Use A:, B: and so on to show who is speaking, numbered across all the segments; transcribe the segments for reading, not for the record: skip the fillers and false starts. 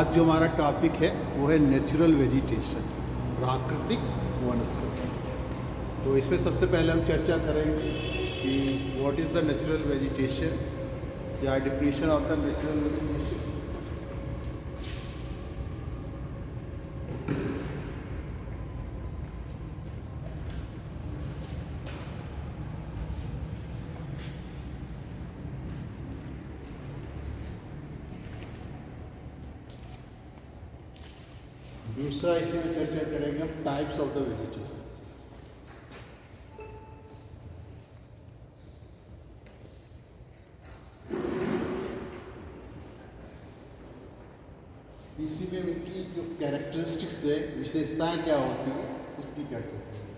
A: आज जो हमारा टॉपिक है वो है नेचुरल वेजिटेशन, प्राकृतिक वनस्पति। तो इसमें सबसे पहले हम चर्चा करेंगे कि what is the natural vegetation या definition of the natural vegetation. दूसरा इसी में चर्चा करेंगे हम टाइप्स ऑफ द वेजिटेशन। इसी में उनकी जो कैरेक्टरिस्टिक्स है, विशेषताएं क्या होती है, उसकी चर्चा करेंगे।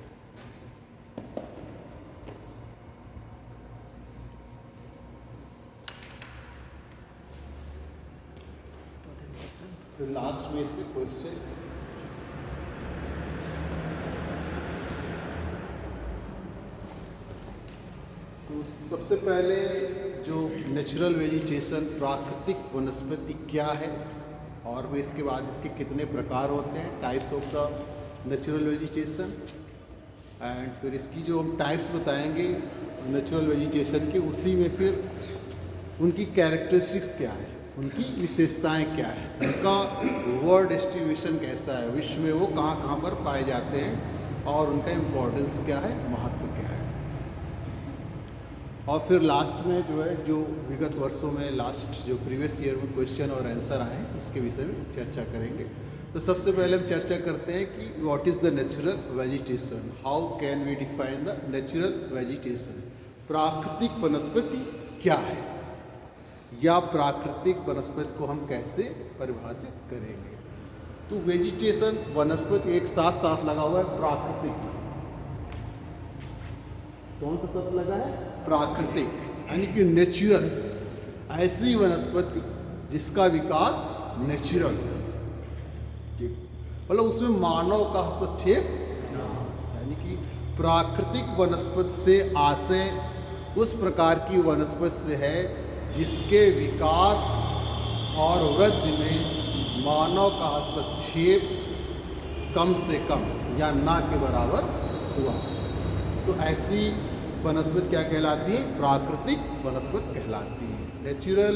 A: फिर लास्ट में इसमें क्वेश्चन। तो सबसे पहले जो नेचुरल वेजिटेशन, प्राकृतिक वनस्पति क्या है, और फिर इसके बाद इसके कितने प्रकार होते हैं, types of the natural vegetation. And फिर इसकी जो हम टाइप्स बताएंगे नेचुरल वेजिटेशन के, उसी में फिर उनकी कैरेक्टरिस्टिक्स क्या है, उनकी विशेषताएं क्या है, उनका वर्ल्ड डिस्ट्रीब्यूशन कैसा है, विश्व में वो कहाँ कहाँ पर पाए जाते हैं और उनका इम्पोर्टेंस क्या है, महत्व क्या है। और फिर लास्ट में जो है, जो विगत वर्षों में लास्ट जो प्रीवियस ईयर में क्वेश्चन और आंसर आए उसके विषय में चर्चा करेंगे। तो सबसे पहले हम चर्चा करते हैं कि what is the natural vegetation, how can we define the natural vegetation. प्राकृतिक वनस्पति क्या है, या प्राकृतिक वनस्पति को हम कैसे परिभाषित करेंगे। तो वेजिटेशन, वनस्पति एक साथ साथ लगा हुआ है, प्राकृतिक। कौन सा शब्द लगा है, प्राकृतिक, यानी कि नेचुरल, ऐसी वनस्पति जिसका विकास नेचुरल है, ठीक, मतलब उसमें मानव का हस्तक्षेप, यानी कि प्राकृतिक वनस्पति से आशय उस प्रकार की वनस्पति से है जिसके विकास और वृद्धि में मानव का हस्तक्षेप कम से कम या ना के बराबर हुआ। तो ऐसी वनस्पति क्या कहलाती है, प्राकृतिक वनस्पति कहलाती है। Natural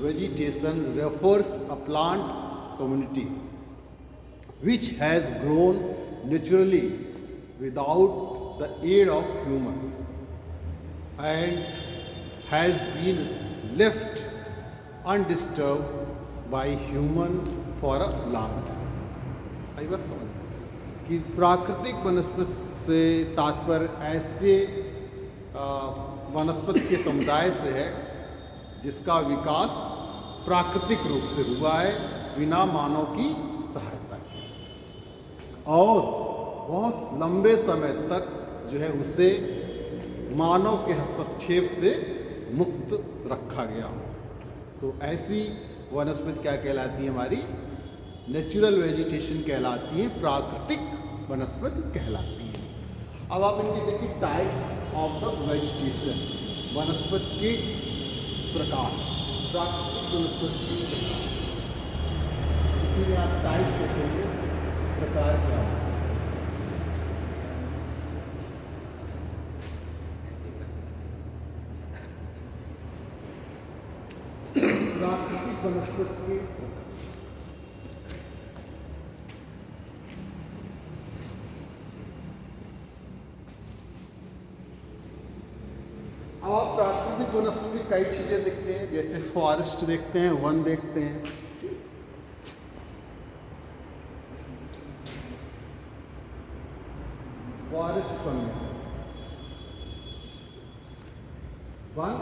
A: vegetation refers a plant community which has grown naturally without the aid of human and has been left undisturbed by human for a long time। आई बार समझ कि प्राकृतिक वनस्पति से तात्पर्य ऐसे वनस्पति के समुदाय से है जिसका विकास प्राकृतिक रूप से हुआ है, बिना मानव की सहायता के, और बहुत लंबे समय तक जो है उसे मानव के हस्तक्षेप से मुक्त रखा गया हो। तो ऐसी वनस्पति क्या कहलाती है, हमारी नेचुरल वेजिटेशन कहलाती है, प्राकृतिक वनस्पति कहलाती है। अब आप इनके देखिए टाइप्स ऑफ द वेजिटेशन, वनस्पति के प्रकार, प्राकृतिक वनस्पति के प्रकार, इसीलिए आप टाइप देखेंगे प्रकार क्या है। प्राकृतिक वनस्पति के अब आप प्राकृतिक वनस्पति में कई चीजें देखते हैं, जैसे फॉरेस्ट देखते हैं, वन देखते हैं। फॉरेस्ट वन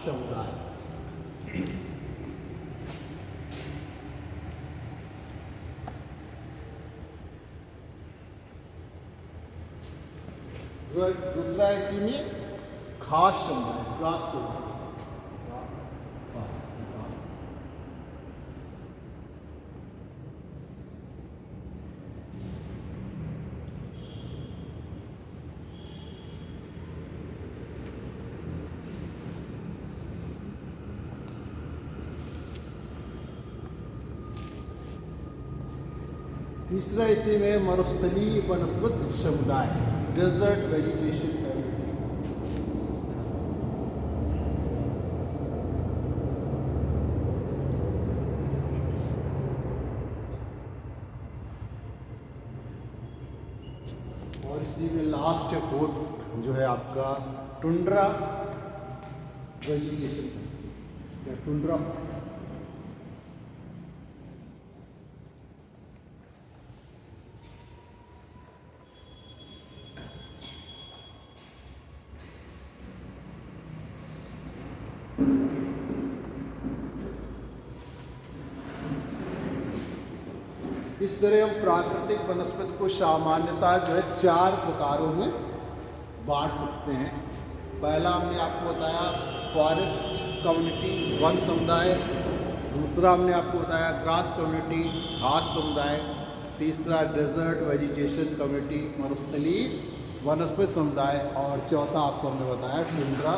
A: समुदाय, दूसरा है इसी में घास समुदाय, घास समुदाय। तीसरा इसी में मरुस्थलीय वनस्पति समुदाय, डेजर्ट वेजिटेशन कम्युनिटी। और इसी में लास्ट है फोर्थ जो है आपका टुंड्रा वेजिटेशन या टुंड्रा। इस तरह हम प्राकृतिक वनस्पति को सामान्यतः जो है 4 प्रकारों में बांट सकते हैं। पहला हमने आपको बताया फॉरेस्ट कम्युनिटी, वन समुदाय। दूसरा हमने आपको बताया ग्रास कम्युनिटी, घास समुदाय। तीसरा डेजर्ट वेजिटेशन कम्युनिटी, मरुस्थलीय वनस्पति समुदाय। और चौथा आपको हमने बताया tundra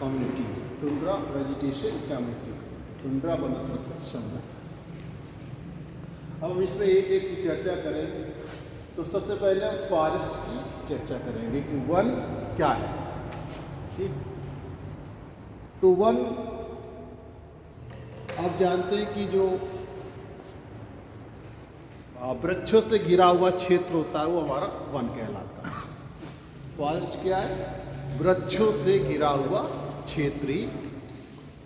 A: communities, tundra vegetation community, tundra वनस्पति समुदाय। अब हम इसमें एक एक की चर्चा करेंगे। तो सबसे पहले हम फॉरेस्ट की चर्चा करेंगे कि वन क्या है। ठीक, तो वन आप जानते हैं कि जो वृक्षों से घिरा हुआ क्षेत्र होता है वो हमारा वन कहलाता है। फॉरेस्ट क्या है? वृक्षों से घिरा हुआ क्षेत्र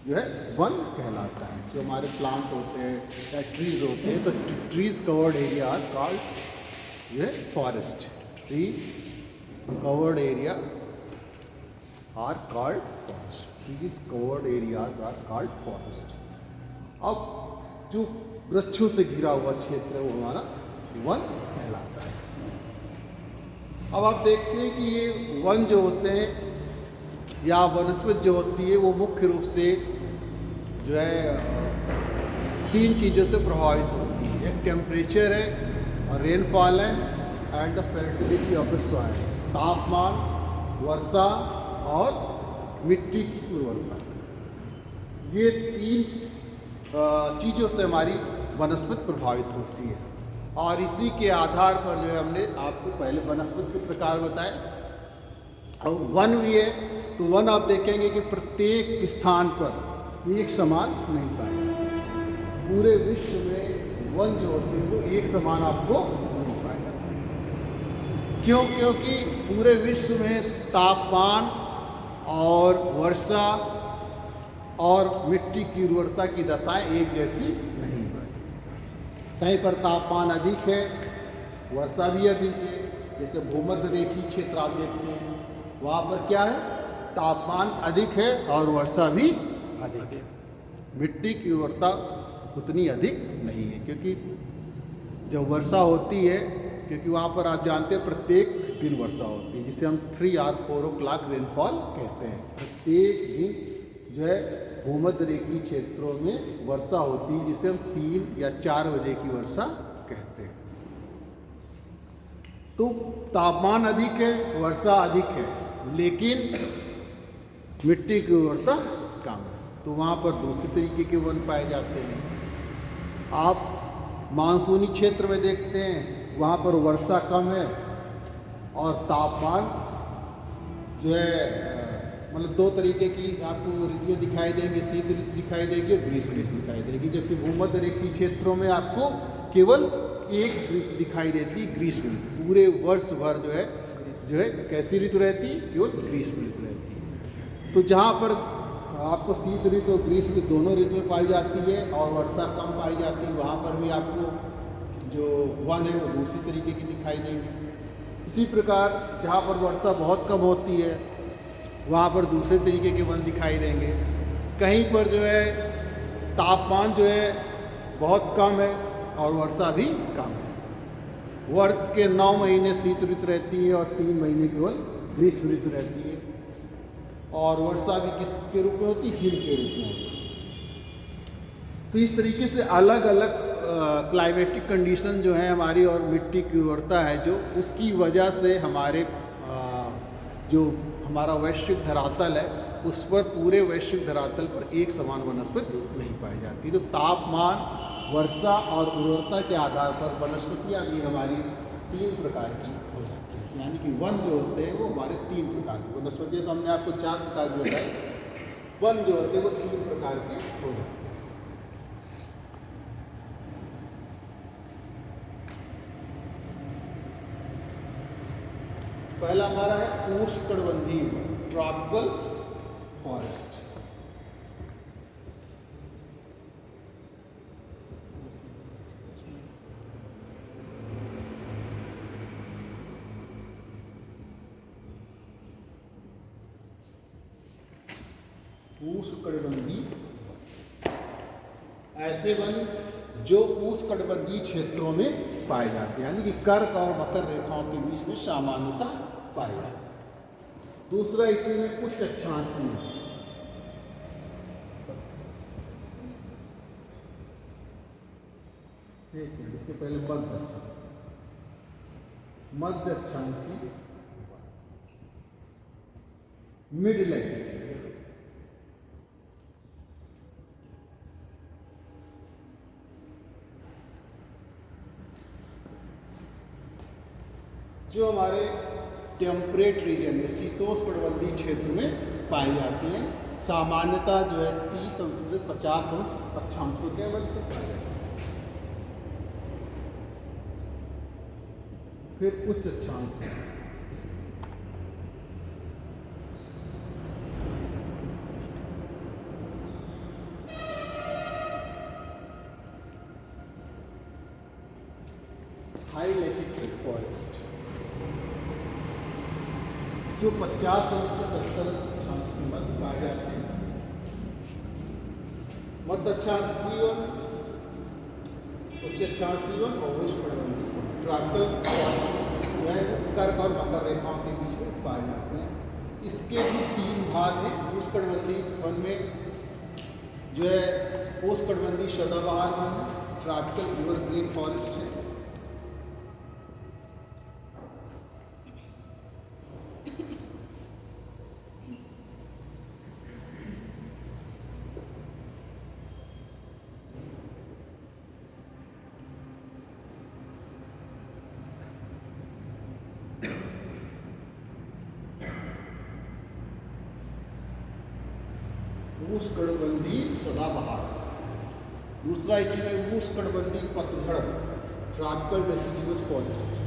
A: जो है वन कहलाता है। जो हमारे प्लांट होते हैं या ट्रीज होते हैं, तो trees covered area are called जो है forest. Tree covered area are called forest. Trees covered areas are called forest. अब जो वृक्षों से घिरा हुआ क्षेत्र है वो हमारा वन कहलाता है। अब आप देखते हैं कि ये वन जो होते हैं या वनस्पति जो होती है वो मुख्य रूप से जो है 3 चीज़ों से प्रभावित होती है। एक टेम्परेचर है और रेनफॉल है and the fertility of the soil, तापमान, वर्षा और मिट्टी की उर्वरता। ये 3 चीज़ों से हमारी वनस्पति प्रभावित होती है। और इसी के आधार पर जो है हमने आपको पहले वनस्पति के प्रकार बताए। अब वन भी है तो वन आप देखेंगे कि प्रत्येक स्थान पर एक समान नहीं पाए जाते। पूरे विश्व में वन जो होते हैं वो एक समान आपको नहीं पाए जाते। क्यों? क्योंकि पूरे विश्व में तापमान और वर्षा और मिट्टी की उर्वरता की दशाएं एक जैसी नहीं है। कहीं पर तापमान अधिक है, वर्षा भी अधिक है। जैसे भूमध्य रेखीय क्षेत्र आप देखते हैं, वहाँ पर क्या है? तापमान अधिक है और वर्षा भी अधिक है। मिट्टी की उर्वरता उतनी अधिक नहीं है, क्योंकि जब वर्षा होती है, क्योंकि वहाँ पर आप जानते हैं प्रत्येक दिन वर्षा होती है, जिसे हम 3 और 4 o'clock रेनफॉल कहते हैं। प्रत्येक दिन जो है भूमध्य रेखीय क्षेत्रों में वर्षा होती है, जिसे हम 3 या 4 बजे की वर्षा कहते हैं। तो तापमान अधिक है, वर्षा अधिक है, लेकिन मिट्टी की उर्वरता कम है, तो वहाँ पर दूसरे तरीके के वन पाए जाते हैं। आप मानसूनी क्षेत्र में देखते हैं, वहाँ पर वर्षा कम है और तापमान जो है मतलब 2 तरीके की आपको ऋतुएं दिखाई देंगी, शीत ऋतु दिखाई देगी और ग्रीष्म ऋतु दिखाई देगी। जबकि भूमध्य रेखीय क्षेत्रों में आपको केवल एक ऋतु दिखाई देती, ग्रीष्म ऋतु। पूरे वर्ष भर जो है कैसी ऋतु रहती? केवल ग्रीष्म ऋतु रहती है। तो जहाँ पर आपको शीत ऋतु और ग्रीष्म ऋतु दोनों ऋतुएं पाई जाती है और वर्षा कम पाई जाती है, वहाँ पर भी आपको जो वन है वो दूसरी तरीके की दिखाई देंगे। इसी प्रकार जहाँ पर वर्षा बहुत कम होती है, वहाँ पर दूसरे तरीके के वन दिखाई देंगे। कहीं पर जो है तापमान जो है बहुत कम है और वर्षा भी कम है। वर्ष के 9 महीने शीत ऋतु रहती है और 3 महीने केवल ग्रीष्म ऋतु रहती है। और वर्षा भी किसके रूप में होती है? हिम के रूप में होती है। तो इस तरीके से अलग अलग क्लाइमेटिक कंडीशन जो है हमारी और मिट्टी की उर्वरता है जो, उसकी वजह से हमारे जो हमारा वैश्विक धरातल है उस पर पूरे वैश्विक धरातल पर एक समान वनस्पति नहीं पाई जाती। तो तापमान वर्षा और उर्वरता के आधार पर वनस्पतियाँ भी हमारी 3 प्रकार की हो जाती हैं। यानी कि वन जो होते हैं वो हमारे 3 प्रकार के, वनस्पतियाँ तो हमने आपको 4 प्रकार की बताई, वन जो होते हैं वो 3 प्रकार के हो जाते हैं। पहला हमारा है उष्णकटिबंधीय ट्रॉपिकल फॉरेस्ट। उष्णकटिबंधीय ऐसे वन जो उष्णकटिबंधीय क्षेत्रों में पाए जाते हैं, यानी कि कर्क और मकर रेखाओं के बीच में सामान्यता पाई जाती है। दूसरा इसी में उच्च अक्षांशीय, एक मिनट, इसके पहले मध्य अक्षांशीय, मध्य अक्षांशीय मिड लैटिट्यूड, जो हमारे टेम्परेट रीजन में शीतोष्णकटिबंधीय क्षेत्र में पाई जाती हैं। सामान्यता जो है 30 अंश से 50 अंश अक्षांशों के मध्य पाई जाती है। फिर उच्च अक्षांश, हाई लैटिट्यूड फॉरेस्ट, जो 50 अंश से 70 अक्षांश के मध्य पाए जाते हैं। मध्य अक्षांशीय वन, उच्च अक्षांशीय वन और उष्णकटिबंधीय ट्रॉपिकल फॉरेस्ट जो है कर्क और मकर रेखाओं के बीच में पाए जाते हैं। इसके भी 3 भाग हैं। उष्णकटिबंधीय वन में जो है उष्णकटिबंधीय सदाबहार वन, ट्रॉपिकल एवरग्रीन फॉरेस्ट है। उष्णकटिबंधीय सदाबहार, दूसरा इसी में उष्णकटिबंधीय पतझड़ ट्रॉपिकल डेसिडुअस फॉरेस्ट,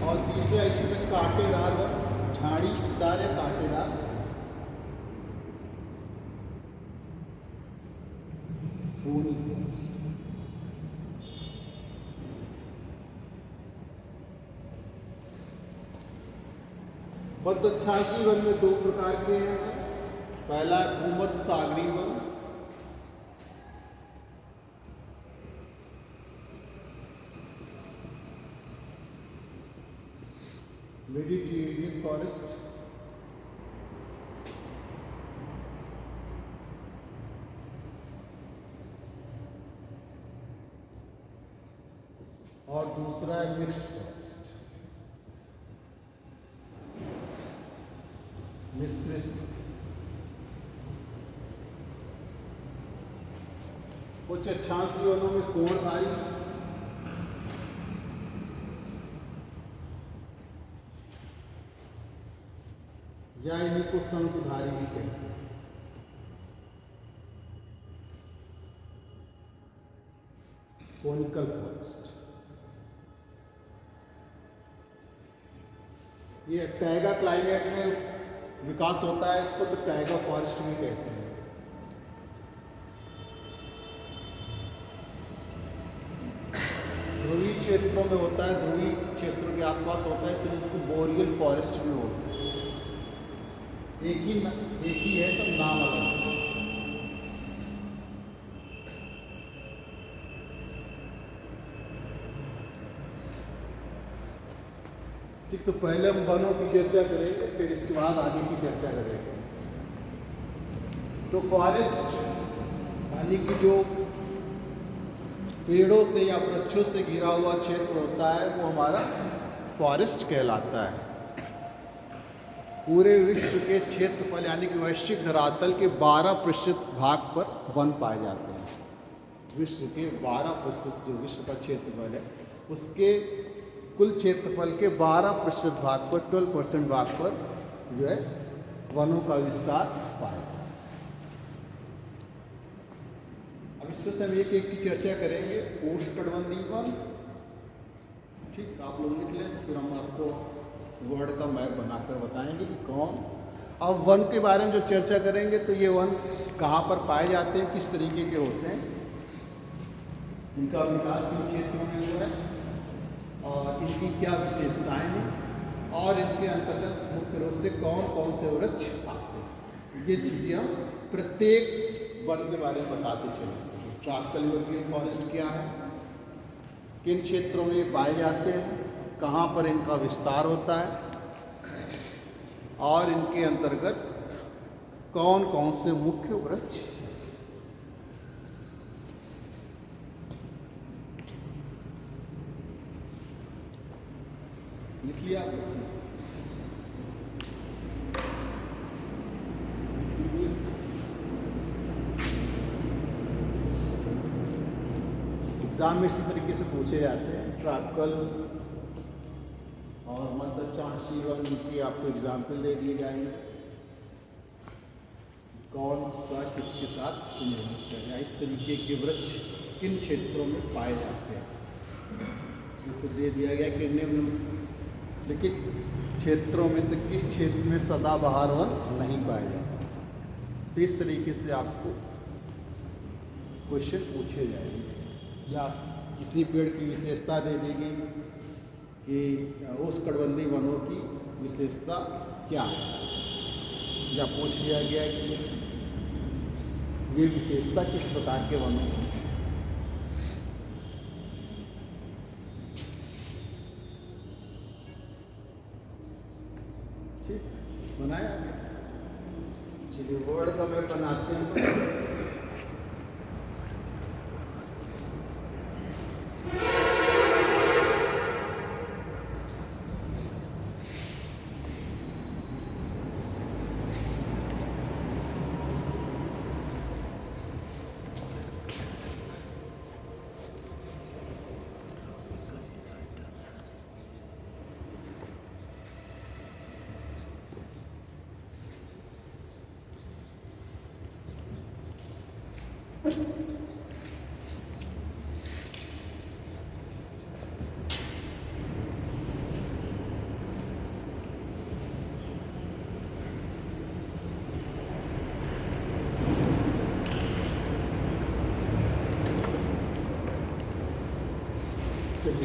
A: और तीसरा इसमें कांटेदार वन, झाड़ीदार या कांटेदार, थोनी फॉरेस्ट। मध्य अक्षांशीय वन में 2 प्रकार के हैं। पहला भूमध्य सागरीय वन, मेडिटेरेनियन फॉरेस्ट, और दूसरा है मिक्स्ड फॉरेस्ट, मिश्रित। कुछ अक्षांशीय वनों में कोणधारी, या इन्हीं को शंकुधारी भी कहते हैं। कोनिकल फॉरेस्ट, ये टैगा क्लाइमेट में विकास होता है, इसको तो टैगा फॉरेस्ट भी कहते हैं। ध्रुवीय क्षेत्रों में होता है, ध्रुवीय क्षेत्रों के आसपास होता है, इसलिए इनको बोरियल फॉरेस्ट भी होता है। एक ही है, सब नाम अलग है। ठीक, तो पहले हम वनों की चर्चा करेंगे, फिर इसके बाद आगे की चर्चा करेंगे। तो फॉरेस्ट यानी कि जो पेड़ों से या वृक्षों से घिरा हुआ क्षेत्र होता है वो हमारा फॉरेस्ट कहलाता है। पूरे विश्व के क्षेत्रफल यानी कि वैश्विक धरातल के 12% भाग पर वन पाए जाते हैं। विश्व के 12% जो विश्व का क्षेत्रफल है उसके कुल क्षेत्रफल के 12% भाग पर 12% भाग पर जो है वनों का विस्तार पाया जाता है। अब इसमें से हम एक एक की चर्चा करेंगे। उष्णकटिबंधीय वन, ठीक, आप लोग लिख लें, फिर हम आपको वर्ड का मैप बनाकर बताएंगे कि कौन। अब वन के बारे में जो चर्चा करेंगे तो ये वन कहाँ पर पाए जाते हैं, किस तरीके के होते हैं, इनका विकास किन क्षेत्रों में हुआ है और इनकी क्या विशेषताएं हैं और इनके अंतर्गत मुख्य रूप से कौन कौन से वृक्ष आते हैं। ये चीज़ें हम प्रत्येक वन के बारे में बताते चलेंगे। ट्रॉपिकल एवरग्रीन फॉरेस्ट क्या है, किन क्षेत्रों में ये पाए जाते हैं, कहाँ पर इनका विस्तार होता है और इनके अंतर्गत कौन कौन से मुख्य वृक्ष। लिख लिया आप? एग्जाम में इसी तरीके से पूछे जाते हैं। ट्रॉपिकल और मध्यचांशी वन की आपको एग्जाम्पल दे दिए जाएंगे, कौन सा किसके साथ संयोजित है या इस तरीके के वृक्ष किन क्षेत्रों में पाए जाते हैं। जैसे दे दिया गया कि निम्नलिखित क्षेत्रों में से किस क्षेत्र में सदाबहार वन नहीं पाए जाते। तो इस तरीके से आपको क्वेश्चन पूछे जाएंगे या किसी पेड़ की विशेषता दे दी गई कि उष्णकटिबंधीय वनों की विशेषता क्या है, या पूछ लिया गया कि ये विशेषता किस प्रकार के वनों की। ठीक, बनाया गया। चलिए वर्ड का मैप बनाते हैं।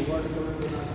A: वर्ड का मैप बनाना।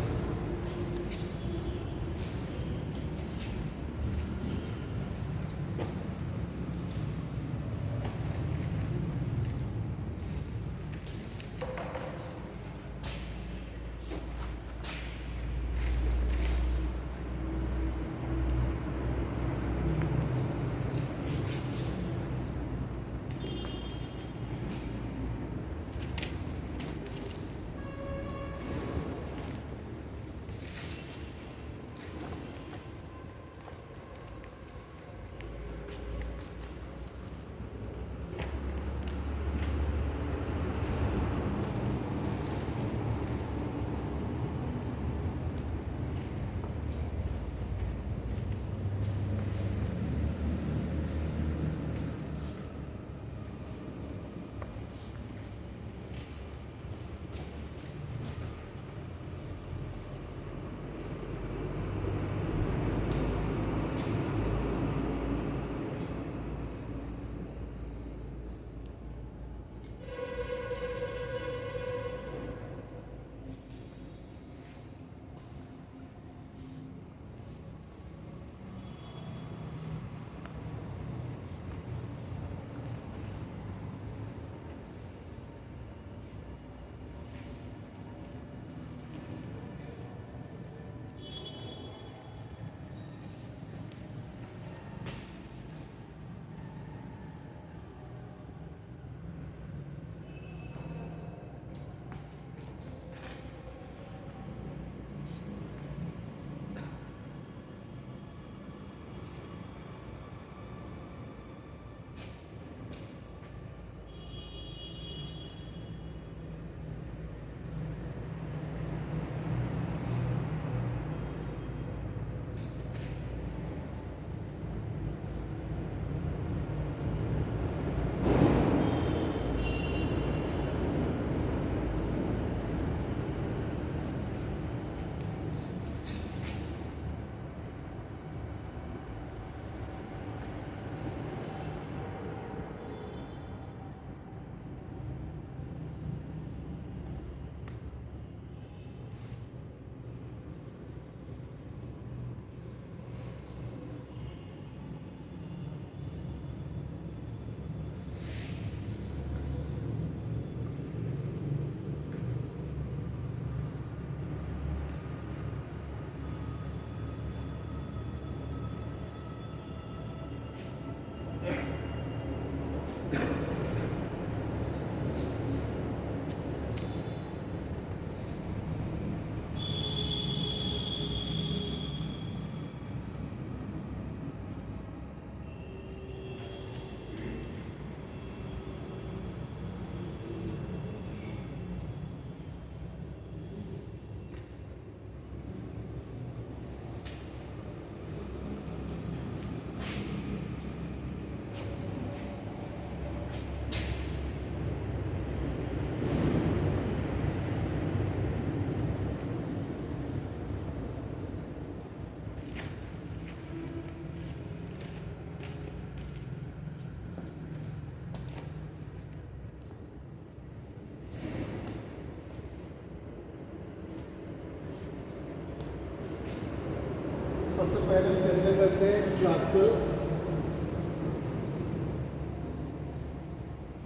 A: सबसे पहले हम चर्चा करते हैं ट्रक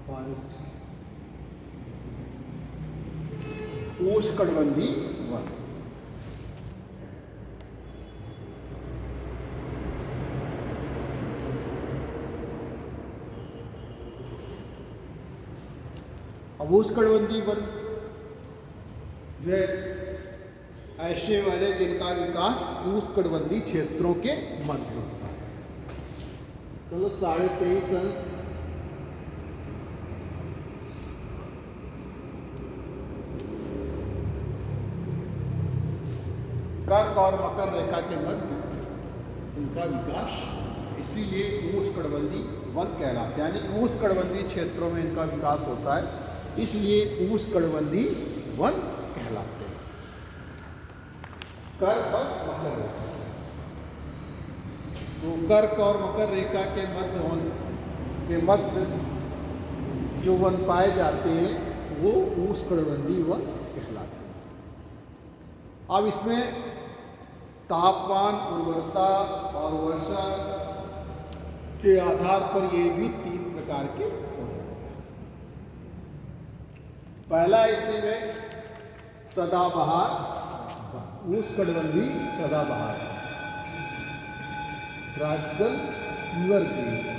A: फॉरेस्ट उष्णकटिबंधीय वन। अब उष्णकटिबंधीय वन जो है ऐसे वाले जिनका विकास उष्णकटिबंधीय क्षेत्रों के मध्य होता है। तो 23.5 अंश कर्क और मकर रेखा के मध्य इनका विकास, इसीलिए उष्णकटिबंधीय वन कहलाते हैं, यानी उष्णकटिबंधीय क्षेत्रों में इनका विकास होता है, इसलिए उष्णकटिबंधीय वन कहलाते हैं। कर्क और मकर रेखा, तो कर्क और मकर रेखा के मध्य जो वन पाए जाते हैं वो उष्णकटिबंधीय वन कहलाते हैं। अब इसमें तापमान, उर्वरता और वर्षा के आधार पर ये भी 3 प्रकार के हो जाते हैं। पहला इसी में सदाबहार, उष्णकटिबंधीय सदाबहार, ट्रॉपिकल एवरग्रीन।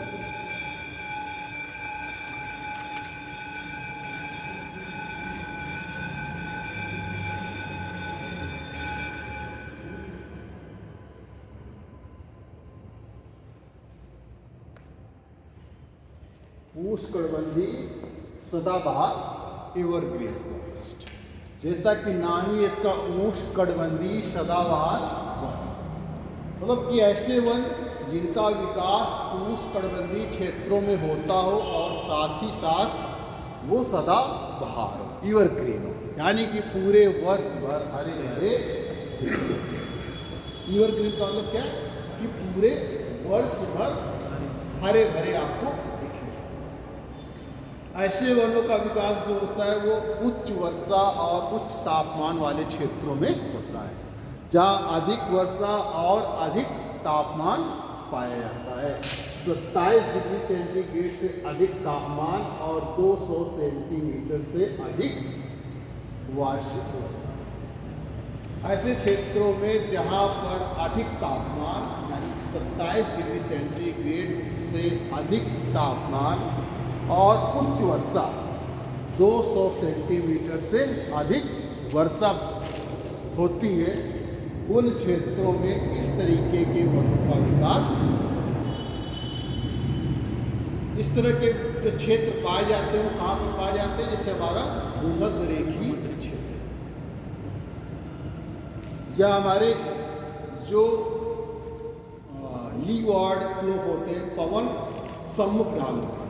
A: उष्णकटिबंधीय सदाबहार एवरग्रीन फॉरेस्ट, जैसा कि नाम ही इसका उष्णकटिबंधीय सदाबहार वन, मतलब कि ऐसे वन जिनका विकास उष्णकटिबंधीय क्षेत्रों में होता हो और साथ ही साथ वो सदाबहार हो, एवरग्रीन हो, यानी कि पूरे वर्ष भर हरे भरे। एवरग्रीन का मतलब क्या है कि पूरे वर्ष भर हरे भरे आपको दिखेंगे। ऐसे वनों का विकास जो होता है वो उच्च वर्षा और उच्च तापमान वाले क्षेत्रों में होता है, जहाँ अधिक वर्षा और अधिक तापमान पाया जाता है। 27 डिग्री सेंटीग्रेड से अधिक तापमान और 200 सेंटीमीटर से अधिक वार्षिक वर्षा। ऐसे क्षेत्रों में जहाँ पर अधिक तापमान यानी 27 डिग्री सेंटीग्रेड से अधिक तापमान और उच्च वर्षा 200 सेंटीमीटर से अधिक वर्षा होती है, उन क्षेत्रों में इस तरीके के वनों का विकास, इस तरह के जो क्षेत्र पाए जाते हैं वो कहाँ पर पाए जाते हैं, जैसे हमारा भूमध्य रेखीय क्षेत्र या हमारे जो लीवार्ड स्लोप होते हैं, पवन सम्मुख ढाल होते हैं,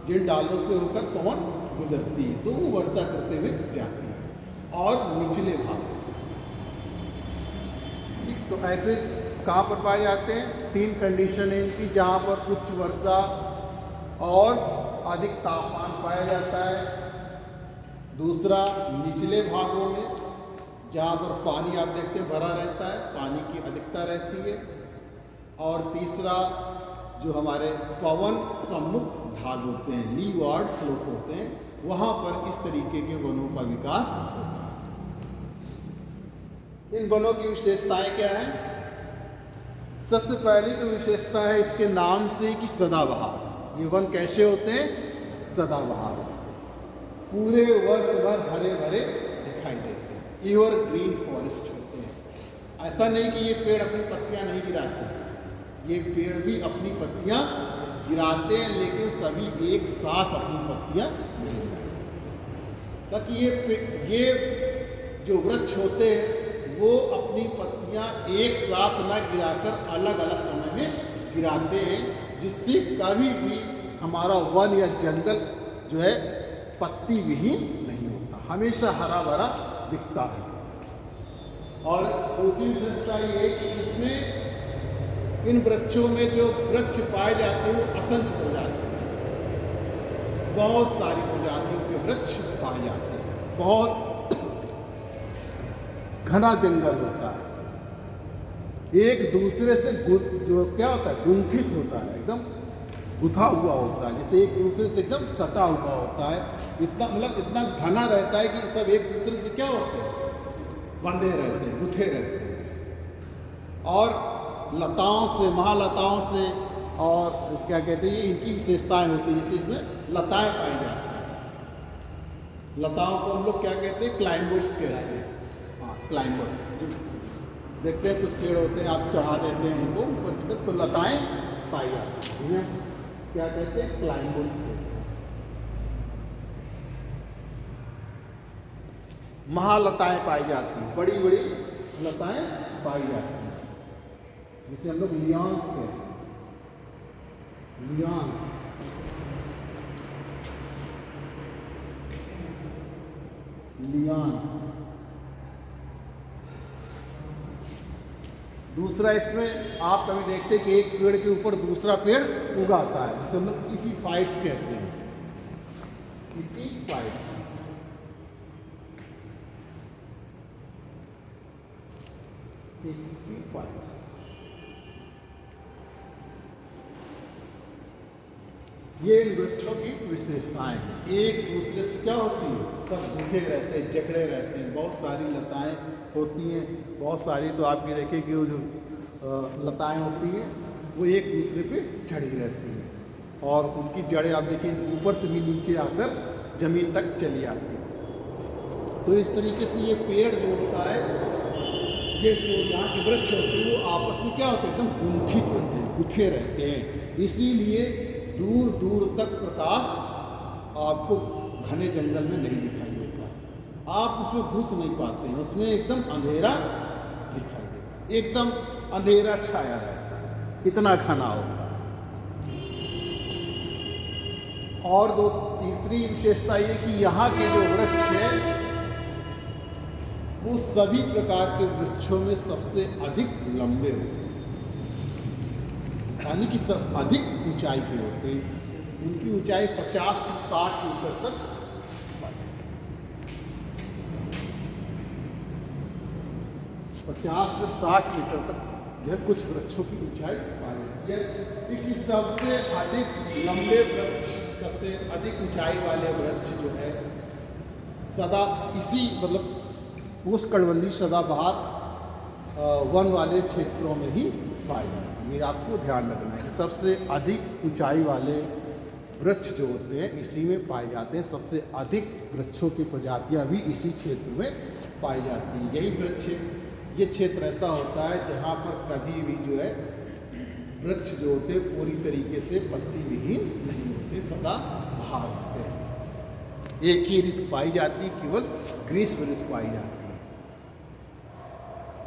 A: जिन डालों से होकर पवन गुजरती है तो वो वर्षा करते हुए जाती है, और निचले भाग। ठीक, तो ऐसे कहाँ पर पाए जाते हैं? 3 कंडीशन है इनकी, जहाँ पर उच्च वर्षा और अधिक तापमान पाया जाता है। दूसरा, निचले भागों में जहाँ पर पानी आप देखते हैं भरा रहता है, पानी की अधिकता रहती है। और तीसरा, जो हमारे पवन सम्मुख ढाल होते हैं, लीवार्ड स्लोप होते हैं, वहाँ पर इस तरीके के वनों का विकास होता है। इन वनों की विशेषताएं क्या हैं? सबसे पहली तो विशेषता है इसके नाम से कि सदाबहार। ये वन कैसे होते हैं? सदाबहार, पूरे वर्ष भर हरे भरे दिखाई देते हैं, एवरग्रीन फॉरेस्ट होते हैं। ऐसा नहीं कि ये पेड़ अपनी पत्तियां नहीं गिराते हैं, ये पेड़ भी अपनी पत्तियां गिराते हैं, लेकिन सभी एक साथ अपनी पत्तियां नहीं गिराते, ताकि ये जो वृक्ष होते हैं वो अपनी पत्तियां एक साथ न गिराकर अलग अलग समय में गिराते हैं, जिससे कभी भी हमारा वन या जंगल जो है पत्ती विहीन नहीं होता, हमेशा हरा भरा दिखता है। और दूसरी विशेषता ये है कि इसमें इन वृक्षों में जो वृक्ष पाए जाते हैं वो असंख्य प्रजाति, बहुत सारी प्रजातियों के वृक्ष पाए जाते हैं, बहुत घना जंगल होता है, एक दूसरे से जो क्या होता है, गुंथित होता है, एकदम गुथा हुआ होता है, जैसे एक दूसरे से एकदम सटा हुआ होता है। इतना मतलब इतना घना रहता है कि सब एक दूसरे से क्या होते हैं, बंधे रहते हैं, गुथे रहते हैं। और लताओं से, महालताओं से, और क्या कहते हैं, इनकी विशेषताएं होती हैं। जैसे इसमें लताएं पाई जाती हैं। लताओं को हम लोग क्या कहते हैं, क्लाइंबर्स कहते हैं। हाँ, क्लाइंबर जो देखते हैं, कुछ पेड़ होते हैं, आप चढ़ा देते हैं उनको ऊपर की तरफ, तो लताएं पाई जाती हैं, क्या कहते हैं, क्लाइंबर्स। महालताएं पाई जाती हैं, बड़ी बड़ी लताएं पाई जाती हैं, जिसे हम लोग लियॉन्स कहते हैं, लियॉन्स। लियॉन्स। दूसरा, इसमें आप कभी देखते हैं कि एक पेड़ के ऊपर दूसरा पेड़ उगाता है, जिसे हम लोग इपीफाइट्स कहते हैं, इपीफाइट्स। इपीफाइट्स। ये इन वृक्षों की विशेषताएं हैं। एक दूसरे से क्या होती है, सब गुथे रहते हैं, जकड़े रहते हैं, बहुत सारी लताएं होती हैं, बहुत सारी। तो आपकी देखिए कि वो जो लताएं होती हैं वो एक दूसरे पे चढ़ी रहती हैं, और उनकी जड़ें आप देखिए ऊपर से भी नीचे आकर जमीन तक चली आती हैं। तो इस तरीके से ये पेड़ जो होता है, ये जो यहाँ के वृक्ष होते हैं, वो आपस में क्या होते हैं, एकदम गुंथित होते हैं, गुथे रहते हैं। इसीलिए दूर दूर तक प्रकाश आपको घने जंगल में नहीं दिखाई देता है, आप उसमें घुस नहीं पाते हैं, उसमें एकदम अंधेरा दिखाई देता है, एकदम अंधेरा छाया रहता है, इतना घना होता है। और दोस्त, तीसरी विशेषता ये कि यहाँ के जो वृक्ष हैं वो सभी प्रकार के वृक्षों में सबसे अधिक लंबे होते हैं, यानी कि सब अधिक ऊंचाई पे होते हैं। उनकी ऊंचाई 50 से 60 मीटर तक, 50 से 60 मीटर तक जो है कुछ वृक्षों की ऊंचाई पाई जाती है। क्योंकि सबसे अधिक लंबे वृक्ष, सबसे अधिक ऊंचाई वाले वृक्ष जो है सदा इसी मतलब उष्णकटिबंधीय सदाबहार वन वाले क्षेत्रों में ही पाए जाते हैं। ये आपको ध्यान रखना है कि सबसे अधिक ऊंचाई वाले वृक्ष जो होते हैं इसी में पाए जाते हैं। सबसे अधिक वृक्षों की प्रजातियां भी इसी क्षेत्र में पाई जाती हैं। यही वृक्ष, ये क्षेत्र ऐसा होता है जहाँ पर कभी भी जो है वृक्ष जो होते हैं पूरी तरीके से पत्ती विहीन नहीं होते, सदा बहार होते हैं। एक ही ऋतु पाई जाती है, केवल ग्रीष्म ऋतु पाई जाती है।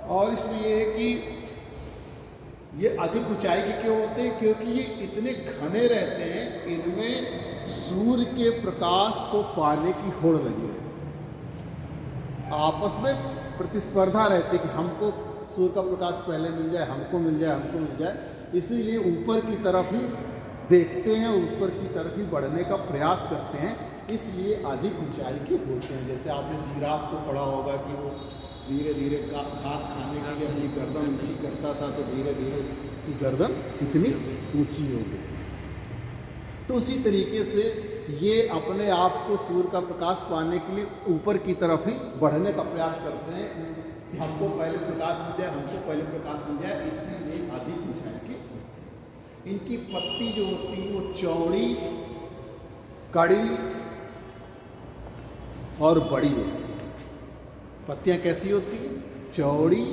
A: और इसमें यह है कि ये अधिक ऊंचाई के क्यों होते हैं, क्योंकि ये इतने घने रहते हैं, इनमें सूर्य के प्रकाश को पाने की होड़ लगी रहती है। आपस में प्रतिस्पर्धा रहती है कि हमको सूर्य का प्रकाश पहले मिल जाए, हमको मिल जाए, हमको मिल जाए। इसीलिए ऊपर की तरफ ही देखते हैं, ऊपर की तरफ ही बढ़ने का प्रयास करते हैं, इसलिए अधिक ऊंचाई के होते हैं। जैसे आपने जिराफ को पढ़ा होगा कि वो धीरे धीरे घास खाने के लिए अपनी गर्दन ऊंची करता था, तो धीरे धीरे उसकी गर्दन इतनी ऊंची हो गई। तो उसी तरीके से ये अपने आप को सूर्य का प्रकाश पाने के लिए ऊपर की तरफ ही बढ़ने का प्रयास करते हैं कि हमको पहले प्रकाश मिल जाए, हमको पहले प्रकाश मिल जाए, इसीलिए अधिक ऊंचाई की। इनकी पत्ती जो होती है वो चौड़ी, कड़ी और बड़ी होती है। पत्तियां कैसी होती हैं, चौड़ी,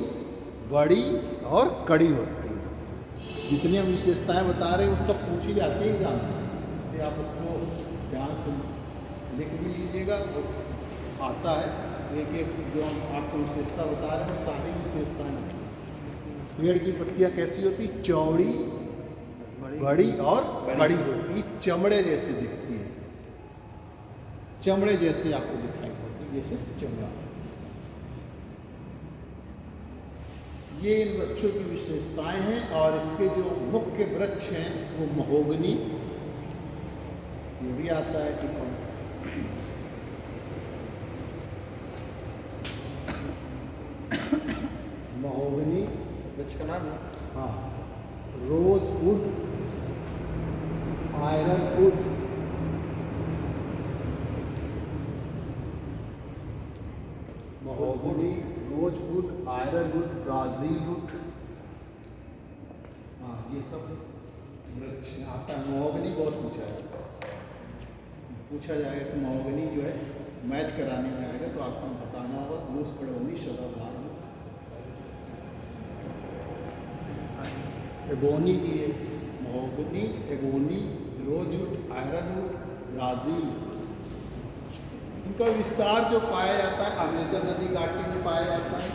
A: बड़ी और कड़ी होती हैं। जितनी हम विशेषताएं बता रहे हैं वो सब पूछी जाती है एग्जाम में, इसलिए आप उसको ध्यान से लिख भी लीजिएगा, वो आता है। एक एक जो हम आपको विशेषता बता रहे हैं वो सारी विशेषताएं। पेड़ की पत्तियां कैसी होती, चौड़ी, बड़ी और कड़ी होती है, चमड़े जैसे दिखती है, चमड़े जैसे आपको दिखाई पड़ती है, जैसे चमड़ा। ये इन वृक्षों की विशेषताएं हैं। और इसके जो मुख्य वृक्ष हैं वो महोगनी, ये भी आता है कि महोगनी,
B: वृक्ष का नाम है।
A: हाँ, rosewood, ironwood, mahogany, rosewood, ironwood, Brazilwood, हाँ ये सब वृक्ष आता है। महोगनी बहुत पूछा जाएगा कि महोगनी जो है मैच कराने में आएगा तो आपको बताना होगा रोज कड़वनी सदाबहार में। एगोनी भी है, mahogany, agony, rosewood, Ironwood, Brazil. इनका विस्तार जो पाया जाता है अमेजन नदी घाटी में पाया जाता है।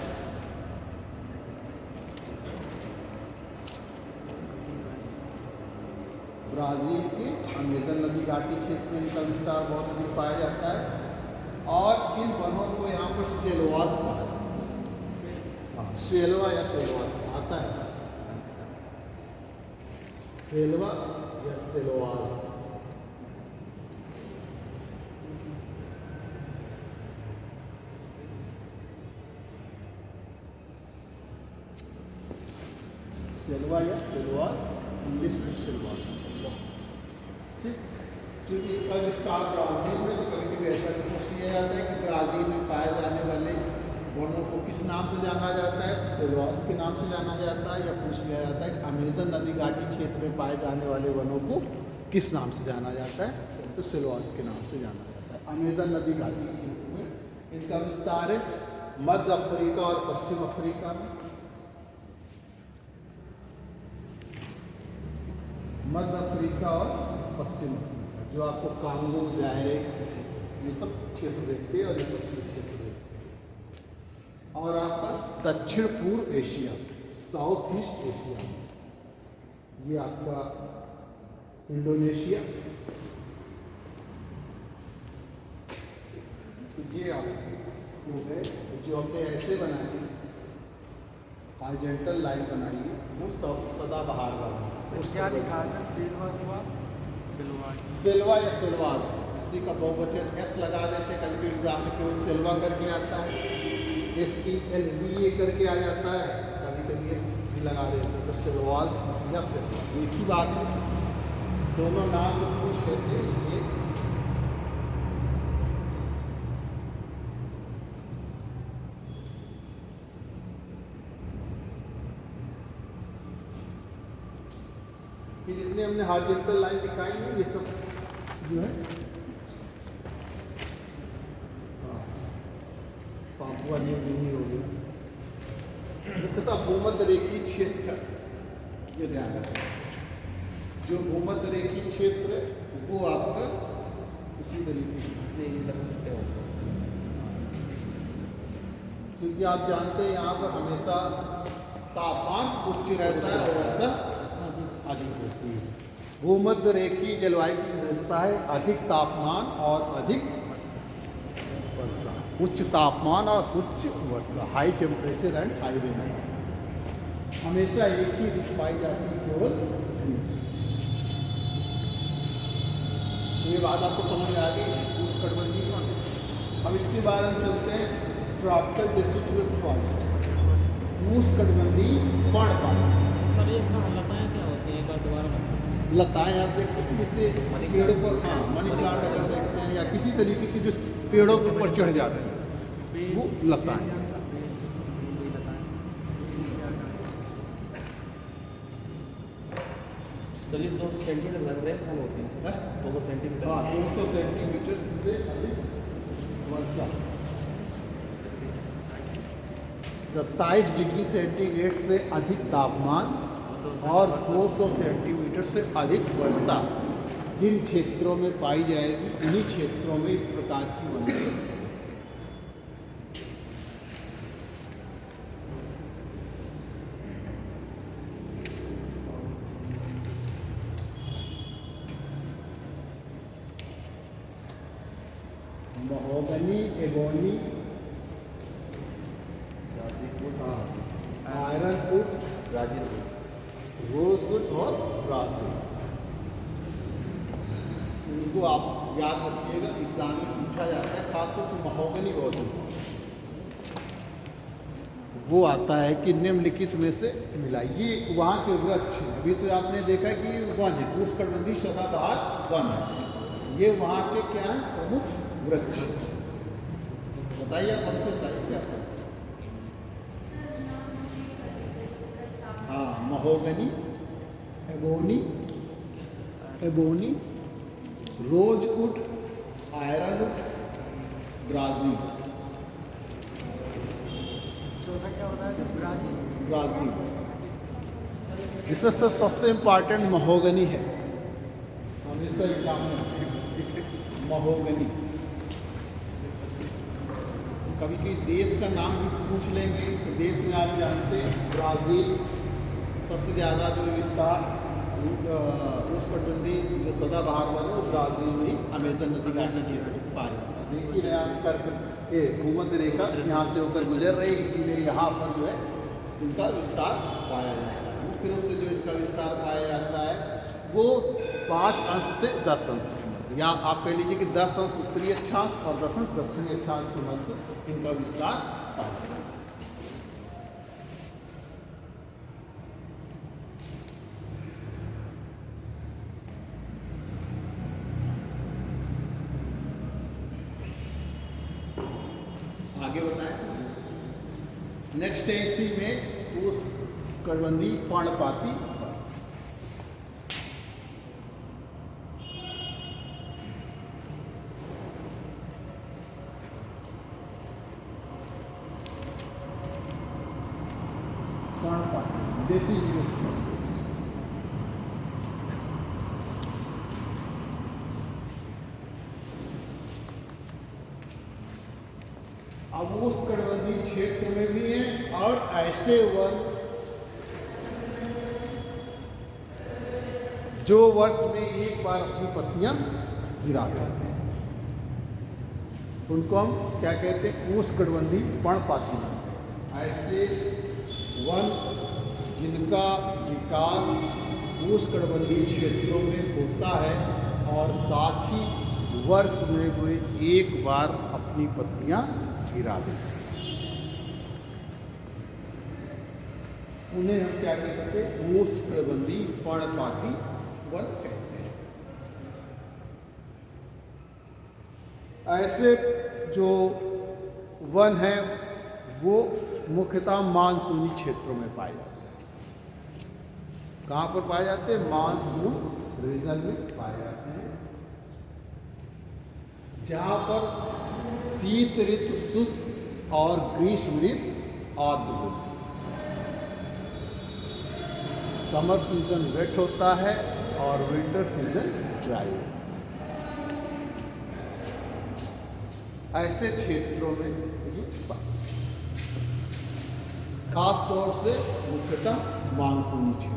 A: ब्राज़ील के अमेजन नदी घाटी क्षेत्र में इनका विस्तार बहुत अधिक पाया जाता है और इन वनों को यहाँ पर सेल्वास कहा जाता है। हाँ, सेल्वा या सेल्वास आता है, सेल्वा या सेल्वास। सेल्वा या सेल्वास, इंग्लिश में सेल्वास। ठीक, क्योंकि इसका विस्तार ब्राज़ील में, तो कभी कभी ऐसा पूछ लिया जाता है कि ब्राज़ील में पाए जाने वाले वनों को किस नाम से जाना जाता है, सेल्वास के नाम से जाना जाता है, या पूछ लिया जाता है कि अमेजन नदी घाटी क्षेत्र में पाए जाने वाले वनों को किस नाम से जाना जाता है, तो सेल्वास के नाम से जाना जाता है। अमेजन नदी घाटी क्षेत्र में इनका विस्तार है मध्य अफ्रीका और पश्चिम अफ्रीका में। मध्य अफ्रीका और पश्चिम अफ्रीका, जो आपको कांगो, जायरे, ये सब क्षेत्र देखते हैं और ये पश्चिमी क्षेत्र देखते हैं। और आपका दक्षिण पूर्व एशिया, साउथ ईस्ट एशिया, ये आपका इंडोनेशिया, तो ये आपको है जो हमने ऐसे बनाए, हॉरिजॉन्टल लाइन बनाई है, वो सदाबहार वाला।
B: क्या लिखा है सर? सेल्वा हुआ,
A: सेल्वा या सेल्वास, इसी का बहुवचन एस लगा देते हैं। कभी एग्जाम में केवल सेल्वा करके आता है, SELVA करके आ जाता है, कभी कभी एस भी लगा देते हैं, तो सेल्वास या सेल्वा एक ही बात है, दोनों नाम से पूछ लेते हैं इसलिए। कि जितने हमने हॉरिजॉन्टल लाइन दिखाई है ये सब जो है पापुआ न्यू गिनी हो गया। मुख्यतः भूमध्य रेखीय क्षेत्र, ये ध्यान रखें, जो भूमध्य रेखीय क्षेत्र है वो आपका इसी तरीके से, क्योंकि आप जानते हैं यहाँ पर हमेशा तापमान उच्च रहता है और वर्षा अधिक होती है। भूमध्य रेखीय जलवायु की विशेषता है अधिक तापमान और अधिक वर्षा, उच्च तापमान और उच्च वर्षा, high temperature and high rain. हमेशा एक ही ऋतु पाई जाती है, केवल ये बात आपको समझ आ गई उष्णकटिबंधीय का। अब इसके बाद हम चलते हैं ट्रॉपिकल डेसिडुअस फॉरेस्ट, उष्णकटिबंधीय पर्णपाती।
B: सर ये लताएं क्या होती हैं, एक बार दोबारा बताएं।
A: लताएं आप देखते हैं जैसे पेड़ों पर, हाँ मनी प्लांट अगर देखते हैं या किसी तरीके की जो पेड़ों के ऊपर चढ़ जाते हैं वो लताएं।
B: सर ये 200 सेंटीमीटर लग रहे हैं होती है, 200 सेंटीमीटर।
A: हाँ 200 सेंटीमीटर से अधिक वर्षा, 27 डिग्री सेंटीग्रेड से अधिक तापमान और 200 सेंटीमीटर से अधिक वर्षा जिन क्षेत्रों में पाई जाएगी उन्हीं क्षेत्रों में इस प्रकार की वनस्पति। Mahogany, agony, iron would, rosewood और ब्राज़ील, इनको आप याद रखिएगा, एग्जाम में पूछा जाता है, खासतौर से महोगनी बहुत वो आता है कि निम्नलिखित में से मिला। ये वहाँ के वृक्ष हैं। अभी तो आपने देखा कि वन है, उष्णकटिबंधीय सदाबहार वन है। ये वहाँ के क्या है, प्रमुख वृक्ष। बताइए आप हमसे, बताइए क्या? हाँ, mahogany, ebony, rosewood, Ironwood, Brazil. Brazil इसमें सबसे इम्पॉर्टेंट महोगनी है, हमेशा एग्जाम में महोगनी। कभी कोई देश का नाम भी पूछ लेंगे तो देश में आप जानते हैं ब्राज़ील सबसे ज़्यादा जो विस्तार उष्णकटिबंधीय जो सदाबहार वन है वो ब्राज़ील में ही अमेजन नदी घाटी क्षेत्र में पाया जाता है। देखिए रहे आप कर ये भूमध्य रेखा यहाँ से होकर गुजर रही, इसीलिए यहाँ पर जो है इनका विस्तार पाया जाता है। मुख्य रूप से जो इनका विस्तार पाया जाता है वो 5 अंश से 10 अंश के मध्य, या आप कह लीजिए कि 10 अंश उत्तरी अक्षांश और 10 अंश दक्षिणी अक्षांश के मध्य इनका विस्तार पाया जाता है। आगे बताएं। नेक्स्ट है इसी में उष्णकटिबंधीय पर्णपाती वन। पर्णपाती देसी इंग्लिश में। अब उष्णकटिबंधीय क्षेत्र में भी हैं और ऐसे वन जो वर्ष में एक बार अपनी पत्तियां गिरा देते हैं, उनको हम क्या कहते हैं, उष्णकटिबंधीय पर्णपाती वन। ऐसे वन जिनका विकास उष्णकटिबंधीय क्षेत्रों में होता है और साथ ही वर्ष में वे एक बार अपनी पत्तियां गिरा देते हैं, उन्हें हम क्या कहते हैं, उष्णकटिबंधीय पर्णपाती वन कहते हैं। ऐसे जो वन हैं वो मुख्यतः मानसूनी क्षेत्रों में पाए जाते हैं। कहाँ पर पाए जाते हैं? मानसून रीजन में पाए जाते हैं, जहाँ पर शीत ऋतु शुष्क और ग्रीष्म ऋतु आर्द्र होती है। समर सीजन वेट होता है और विंटर सीजन ड्राई होता है। ऐसे क्षेत्रों में ये खास तौर से मुख्यतः मानसूनी क्षेत्र,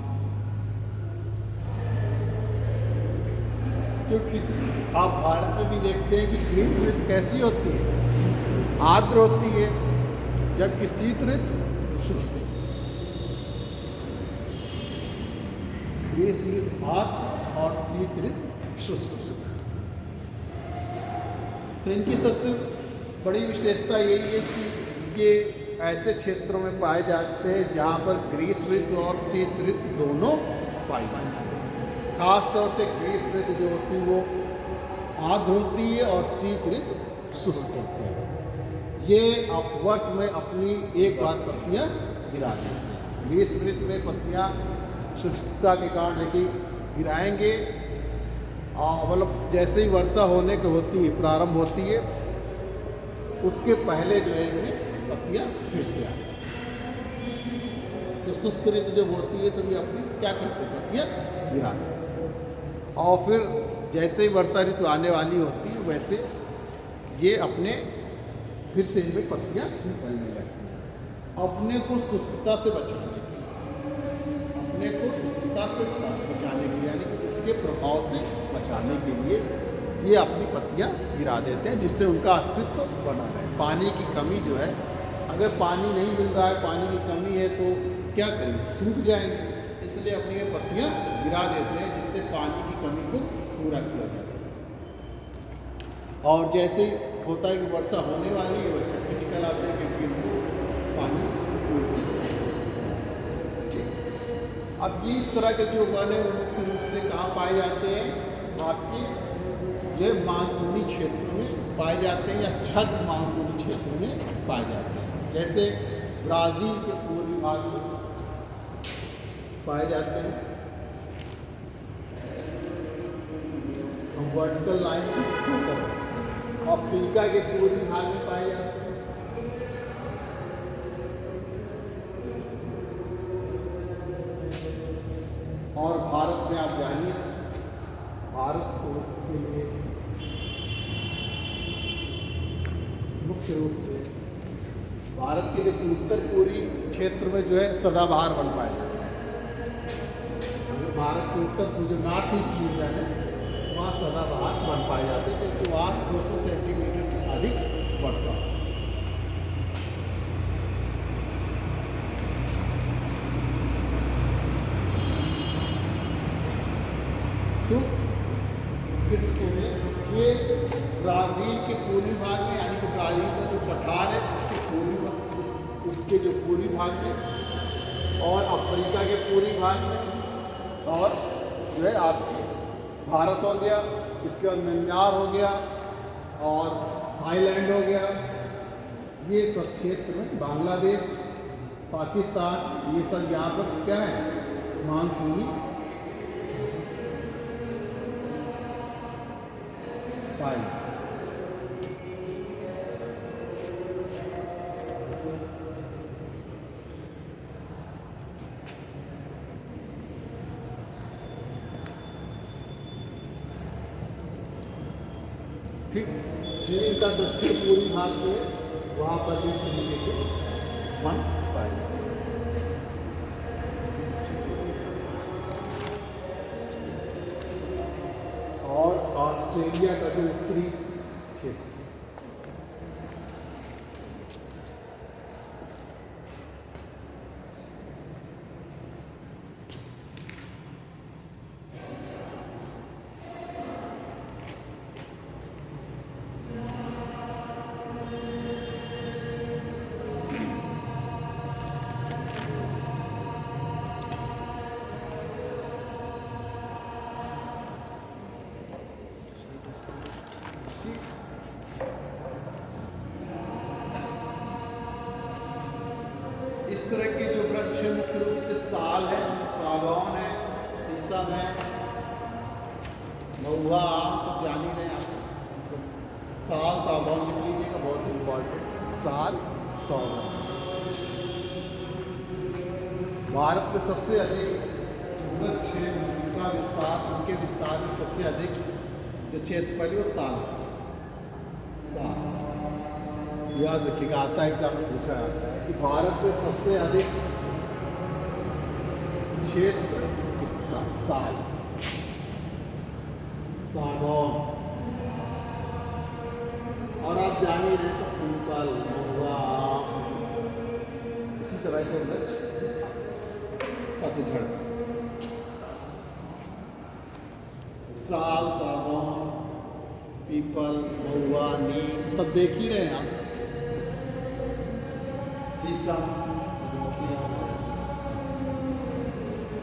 A: क्योंकि आप भारत में भी देखते हैं कि ग्रीष्म ऋतु कैसी होती है, आर्द्र होती है, जबकि शीत ऋतु शुष्क। ग्रीष्म ऋतु आर्द्र और शीत ऋतु शुष्क। तो इनकी सबसे बड़ी विशेषता यही है कि ये ऐसे क्षेत्रों में पाए जाते हैं जहाँ पर ग्रीष्म ऋतु और शीत ऋतु दोनों पाई जाती है। खास तौर से ग्रीष्म ऋतु जो होती है वो आर्द्र होती है और शीत ऋतु शुष्क होती है। ये आप वर्ष में अपनी एक बार पत्तियाँ गिरा देते हैं। ग्रीष्म ऋतु में पत्तियाँ शुष्कता के कारण है कि गिराएंगे, और मतलब जैसे ही वर्षा होने की होती है, प्रारंभ होती है, उसके पहले जो है इनमें पत्तियाँ फिर से आती हैं। तो शुष्क ऋतु जब होती है तो भी अपनी क्या करते हैं, पत्तियाँ गिरा देते हैं। और फिर जैसे ही वर्षा ऋतु आने वाली होती है वैसे ये अपने फिर से इनमें पत्तियाँ निकलने लगती हैं। अपने को शुष्कता से बचाने के लिए, अपने को शुष्कता से बचाने के लिए, यानी कि उसके प्रभाव से बचाने के लिए ये अपनी पत्तियाँ गिरा देते हैं, जिससे उनका अस्तित्व बना रहे। पानी की कमी जो है, अगर पानी नहीं मिल रहा है, पानी की कमी है तो क्या करें, सूख जाएंगे, इसलिए अपनी ये पत्तियाँ गिरा देते हैं जिससे पानी की कमी को पूरा किया जा सके। और जैसे होता है कि वर्षा होने वाली है वैसे क्रिटिकल आते हैं क्योंकि उनको पानी अब ये इस तरह के जो वन है वो मुख्य रूप से कहाँ पाए जाते हैं, आपके जो मानसूनी क्षेत्र में पाए जाते हैं या छत मानसूनी क्षेत्र में पाए जाते हैं। जैसे ब्राज़ील के पूर्वी भाग में पाए जाते हैं, हम वर्टिकल लाइन से शो कर रहे हैं। अफ्रीका के पूर्वी भाग में पाए जाते हैं, और भारत में आप जानिए, भारत को इसके लिए मुख्य रूप से भारत के जो उत्तर पूर्वी क्षेत्र में जो है सदाबहार वन पाए जाते हैं। भारत के उत्तर जो नॉर्थ ईस्ट रीजन है वहाँ सदाबहार वन पाए जाते हैं, क्योंकि वहाँ 200 सेंटीमीटर से अधिक वर्षा। तो फिर से सुनिए, ये ब्राज़ील के पूर्वी भाग में, यानी कि ब्राज़ील का जो पठार है उसके पूर्वी उसके जो पूर्वी भाग में, और अफ्रीका के पूर्वी भाग में, और जो है आपके भारत हो गया, इसके बाद म्यांमार हो गया और थाईलैंड हो गया, ये सब क्षेत्र में बांग्लादेश, पाकिस्तान, ये सब यहाँ पर क्या है, मानसूनी पाए। ठीक, चीन का दक्षिण पूर्वी भाग में वहाँ पर भी इस तरीके के वन पाए जाते हैं। और ऑस्ट्रेलिया का जो उत्तरी क्षेत्र, इस तरह के जो वृक्ष है मुख्य रूप से साल है, सागौन है, शीशम है, महुआ, आम, सब जान ही रहे हैं आप। साल सागौन लिख लीजिएगा, बहुत इम्पोर्टेंट, साल सागौन। भारत में सबसे अधिक वृक्ष है, उनका विस्तार, उनके विस्तार में सबसे अधिक जो क्षेत्रफल है वो साल, साल याद रखिएगा, आता है एग्जाम में पूछा है कि भारत में सबसे अधिक क्षेत्र किसका, साल, सागौन। और आप जान ही रहे सब पीपल, महुआ, इसी तरह के वृक्ष पतझड़, साल, सागौन, पीपल, महुआ, नीम, सब देख ही रहे हैं आप, शीशम।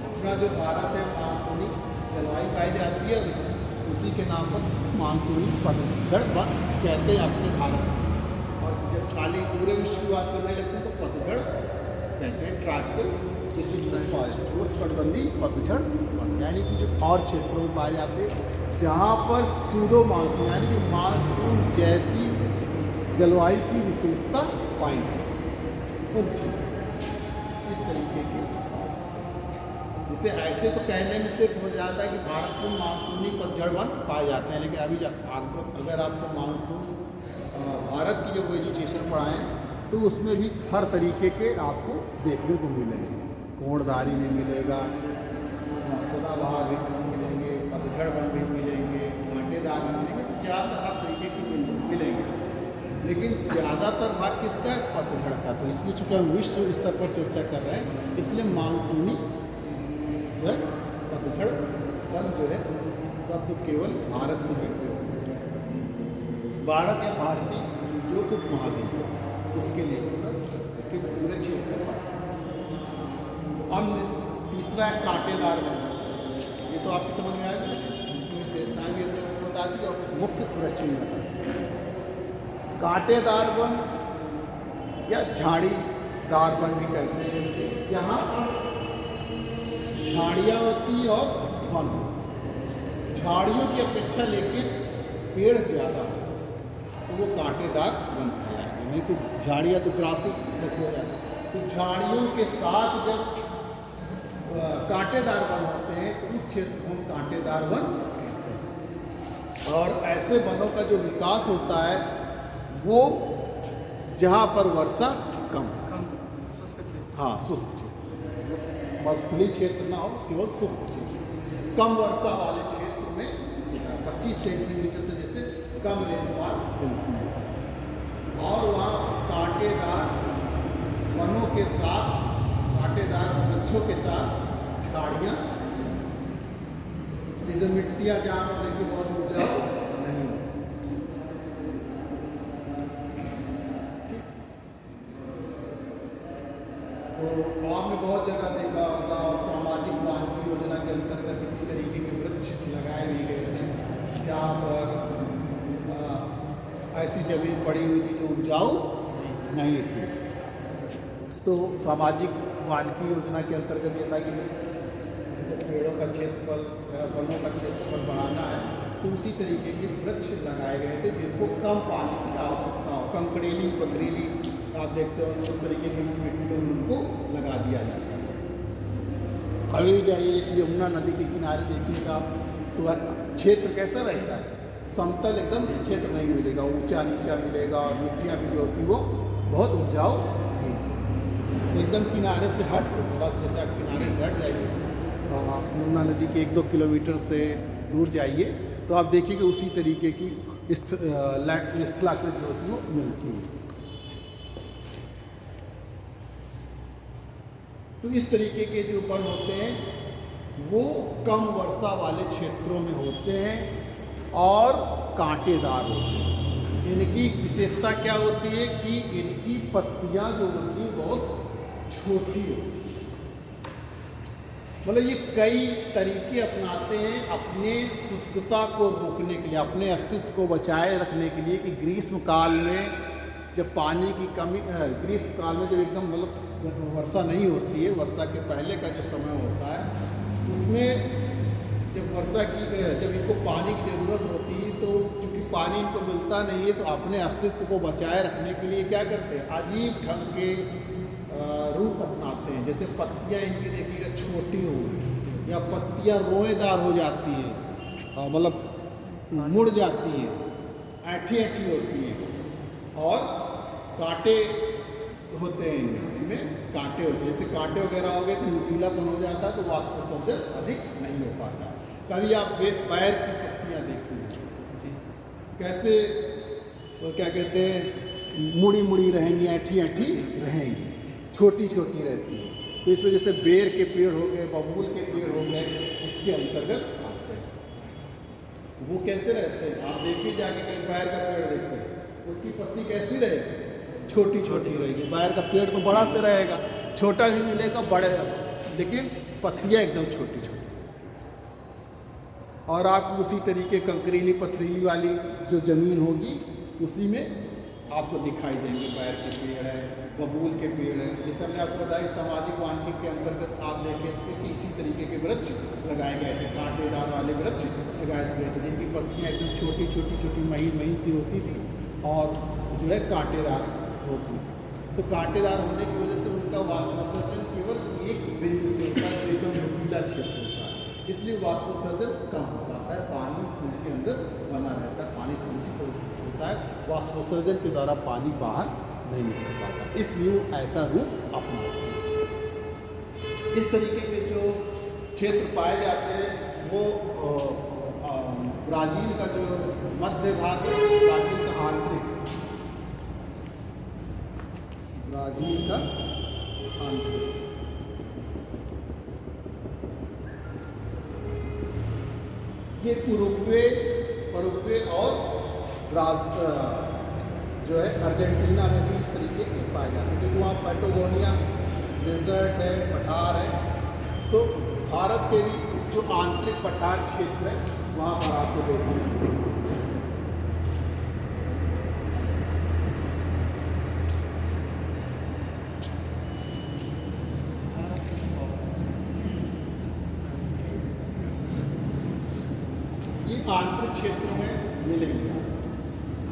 A: अपना जो भारत है मानसूनी जलवायु पाई जाती है, उसी के नाम पर मानसूनी पतझड़ वक्ष कहते हैं अपने भारत में। और जब खाली पूरे विश्व की बात करने लगते हैं तो पतझड़ कहते हैं, ट्रॉपिकल फॉरेस्ट, उष्णकटिबंधीय पतझड़, यानी कि जो और क्षेत्रों में पाए जाते हैं जहाँ पर सूडो मानसून, यानी कि मानसून जैसी जलवायु की विशेषता पाई इस तरीके के। जैसे ऐसे तो कहने में सिर्फ हो जाता है कि भारत में मानसूनी पतझड़ वन पाए जाते हैं, लेकिन अभी जब आपको अगर आपको मानसून भारत की जब वेजिटेशन पढ़ाएँ तो उसमें भी हर तरीके के आपको देखने को मिलेंगे, कोणधारी भी मिलेगा, सदाबहार भी मिलेंगे, पतझड़ वन भी मिलेंगे, कांटेदार भी मिलेंगे, तो ज़्यादातर हर तरीके के मिलेंगे। लेकिन ज़्यादातर भाग किसका है, पतझड़ का। तो इसलिए चूँकि हम विश्व स्तर पर चर्चा कर रहे हैं, इसलिए मानसूनी जो है पतझड़ वन जो है शब्द केवल भारत में ही प्रयोग होता है। भारत या भारतीय जो उपमहाद्वीप है उसके लिए कि पूरे क्षेत्र पर। अब तीसरा है कांटेदार वन। ये तो आपकी समझ में आएगा, उनकी विशेषताएं भी हमने आपको बता दी और मुख्य लक्षण बता दी। कांटेदार वन या झाड़ीदार वन भी कहते हैं, जहाँ झाड़ियाँ होती और वन, झाड़ियों की अपेक्षा लेकिन पेड़ ज़्यादा होते हैं तो वो कांटेदार वन कहलाएंगे। नहीं तो झाड़ियाँ तो ग्रासेस कैसे हो जाती है, तो झाड़ियों के साथ जब कांटेदार वन होते हैं तो उस क्षेत्र को हम कांटेदार वन कहते हैं। और ऐसे वनों का जो विकास होता है वो जहाँ पर वर्षा कम, हाँ शुष्क क्षेत्र, मरुस्थलीय क्षेत्र ना हो, केवल शुष्क क्षेत्र, कम वर्षा वाले क्षेत्र में 25 सेंटीमीटर से जैसे कम रेनफॉल मिलती है। और वहाँ कांटेदार वनों के साथ, कांटेदार वृक्षों के साथ झाड़ियाँ, जैसे मिट्टियाँ जहाँ पर देखिए बहुत उपजाऊ नहीं होती। तो आपने बहुत जगह देखा होगा और सामाजिक वानिकी योजना के अंतर्गत इसी तरीके के वृक्ष लगाए भी गए थे जहाँ पर ऐसी जमीन पड़ी हुई थी जो उपजाऊ नहीं थी। तो सामाजिक वानिकी योजना के अंतर्गत ये था कि पेड़ों का क्षेत्रफल, वनों का क्षेत्रफल बढ़ाना है तो उसी तरीके के वृक्ष लगाए गए थे जिनको कम पानी की आवश्यकता हो, कंकड़ीली पथरीली आप देखते हो उस तरीके की मिट्टियों में उनको लगा दिया जाता है। अभी जाइए इस यमुना नदी के किनारे देखिएगा तो क्षेत्र कैसा रहता है, समतल एकदम क्षेत्र नहीं मिलेगा, ऊंचा नीचा मिलेगा और मिट्टियाँ भी जो होती वो बहुत उपजाऊ नहीं, एकदम किनारे से हट, बस जैसे आप किनारे से हट जाइए यमुना नदी के 1-2 किलोमीटर से दूर जाइए तो आप देखिए कि उसी तरीके की स्थलाकृति जो होती है वो मिलती है। तो इस तरीके के जो वन होते हैं वो कम वर्षा वाले क्षेत्रों में होते हैं और कांटेदार होते हैं। इनकी विशेषता क्या होती है कि इनकी पत्तियां जो होती हैं बहुत छोटी होती हैं। मतलब ये कई तरीके अपनाते हैं अपने शुष्कता को रोकने के लिए, अपने अस्तित्व को बचाए रखने के लिए कि ग्रीष्म काल में जब पानी की कमी, ग्रीष्म काल में जब एकदम मतलब वर्षा नहीं होती है, वर्षा के पहले का जो समय होता है उसमें जब वर्षा की, जब इनको पानी की ज़रूरत होती है तो चूँकि पानी इनको मिलता नहीं है तो अपने अस्तित्व को बचाए रखने के लिए क्या करते हैं, अजीब ढंग के रूप अपनाते हैं। जैसे पत्तियाँ इनकी देखिएगा छोटी हो गई या पत्तियाँ रोएदार हो जाती हैं, मतलब मुड़ जाती हैं, ऐठी ऐठी होती हैं और कांटे होते हैं, इनमें कांटे होते हैं। जैसे कांटे वगैरह हो गए तो नुकीलापन हो जाता है तो वाष्पोत्सर्जन अधिक नहीं हो पाता। कभी आप पैर की पत्तियाँ देखिए कैसे, वो क्या कहते हैं, मुड़ी मुड़ी रहेंगी, ऐठी ऐठी रहेंगी, छोटी छोटी रहती है। तो इसमें जैसे बेर के पेड़ हो गए, बबूल के पेड़ हो गए, इसके अंतर्गत आते हैं। वो कैसे रहते हैं आप देखिए, जाके कहीं पैर का पेड़ देखते हैं उसकी पत्ती कैसी रहेगी, छोटी छोटी रहेगी। पैर का पेड़ तो बड़ा से रहेगा, छोटा भी मिलेगा बड़े, लेकिन पत्तियाँ एकदम छोटी छोटी। और आप उसी तरीके कंकरीली पथरीली वाली जो ज़मीन होगी उसी में आपको दिखाई देंगे पैर के पेड़ है, बबूल के पेड़ हैं। जैसे हमने आपको बताया सामाजिक वानिकी के अंतर्गत आप देखें कि इसी तरीके के वृक्ष लगाए गए थे, कांटेदार वाले वृक्ष लगाए गए थे जिनकी पत्तियाँ एकदम छोटी छोटी छोटी महीन सी होती थी और जो है कांटेदार होती थी। तो कांटेदार होने की वजह से उनका वाष्पोत्सर्जन केवल एक बिंदु से होता है, एकदम नुकीला क्षेत्र होता है, इसलिए वाष्पोत्सर्जन कम हो जाता है, पानी उनके अंदर बना रहता है, पानी संचित होता है, वाष्पोत्सर्जन के द्वारा पानी बाहर नहीं निकल पाता, इसलिए वो ऐसा रूप अपनाते हैं। इस तरीके के जो क्षेत्र पाए जाते हैं वो ब्राज़ील का जो मध्य भाग है, ब्राज़ील का आंतरिक, ब्राज़ील का आंतरिक, ये उरुग्वे और जो है अर्जेंटीना में भी इस तरीके के पाए जाते हैं, क्योंकि वहाँ पैटागोनिया डेजर्ट है, पठार है, तो भारत के भी जो आंतरिक पठार क्षेत्र है वहाँ पर आपको देखने को मिलेगा। ये आंतरिक क्षेत्रों में मिलेंगे,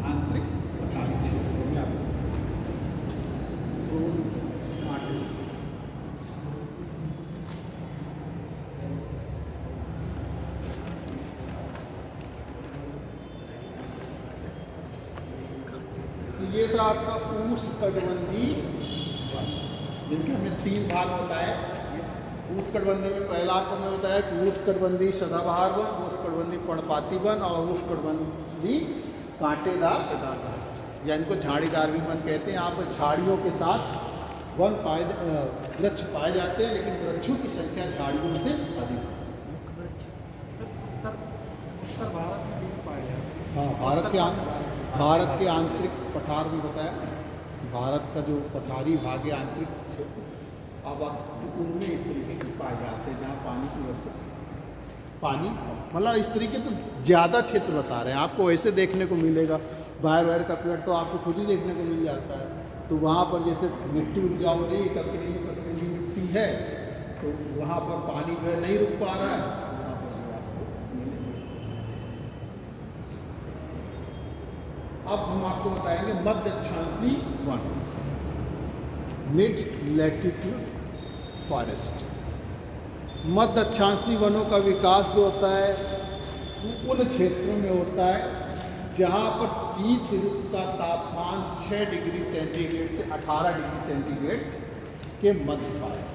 A: आंतरिक पठारी क्षेत्रों में आपको कांटे। तो ये था आपका उष्णकटिबंधीय वन, जिनके हमने 3 भाग बताए। उष्णकटिबंधीय में पहला आपको मैं बताया कि उष्णकटिबंधीय सदाबहार वन, उष्णकटिबंधीय पर्णपाती वन और उष्णकटिबंधीय कांटेदार या इनको झाड़ीदार भी वन कहते हैं। यहाँ पर झाड़ियों के साथ वृक्ष पाए जाते हैं, लेकिन वृक्षों की संख्या झाड़ियों से अधिक है।
B: उत्तर भारत में भी पाए जाते हैं।
A: हाँ, भारत के आंतरिक पठार में बताया, भारत का जो पठारी भाग है आंतरिक क्षेत्र, अब उनमें इस तरीके के पाए जाते हैं जहाँ पानी की व्यवस्था, पानी मतलब इस तरीके तो ज़्यादा क्षेत्र बता रहे हैं। आपको ऐसे देखने को मिलेगा, बाहर का पेड़ तो आपको खुद ही देखने को मिल जाता है। तो वहाँ पर जैसे मिट्टी उपजाऊ नहीं, पथरीली मिट्टी है, तो वहाँ पर पानी जो है नहीं रुक पा रहा है, वहाँ पर जो आपको मिलेगा। अब हम आपको बताएंगे मध्य अक्षांशीय वन, मिड लैटिट्यूड फॉरेस्ट। मध्य अक्षांशीय वनों का विकास जो होता है उन क्षेत्रों में होता है जहाँ पर शीत ऋतु का तापमान 6 डिग्री सेंटीग्रेड से 18 डिग्री सेंटीग्रेड के मध्य पाया जाता है।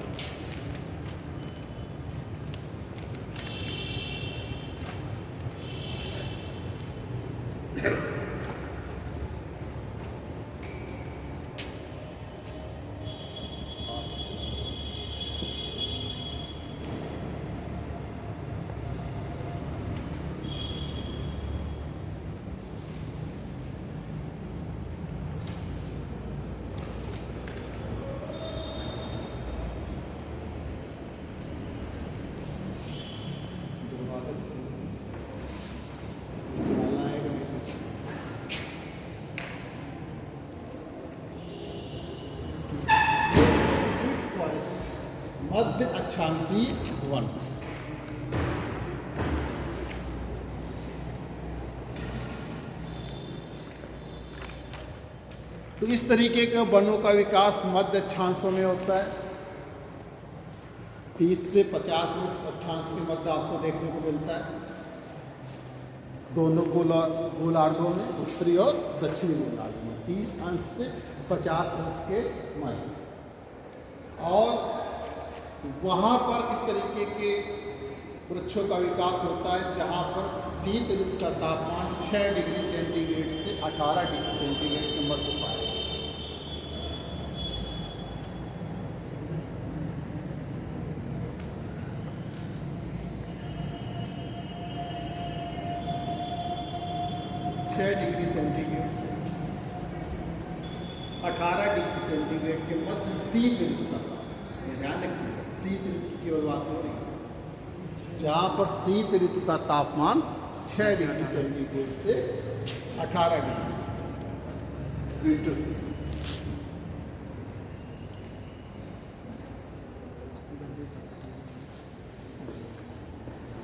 A: मध्य अक्षांशीय वन। तो इस तरीके के वनों का विकास मध्य अक्षांशों में होता है। 30 से 50 अक्षांश के मध्य आपको देखने को मिलता है, दोनों गोलार्धों में, उत्तरी और दक्षिणी गोलार्ध में 30 अंश से 50 अंश के मध्य। और वहाँ पर इस तरीके के वृक्षों का विकास होता है जहाँ पर शीत ऋतु का तापमान 6 डिग्री सेंटीग्रेड से 18 डिग्री सेंटीग्रेड के मध्य पाया जाता है। डिग्री सेंटीग्रेड से 18 डिग्री सेंटीग्रेड के मध्य शीत ऋतु का तापमान, ये ध्यान रखिए, शीत ऋतु की केवल बात हो रही है, जहाँ पर शीत ऋतु का तापमान 6 डिग्री सेंटीग्रेड से 18 डिग्री सेंटीग्रेड।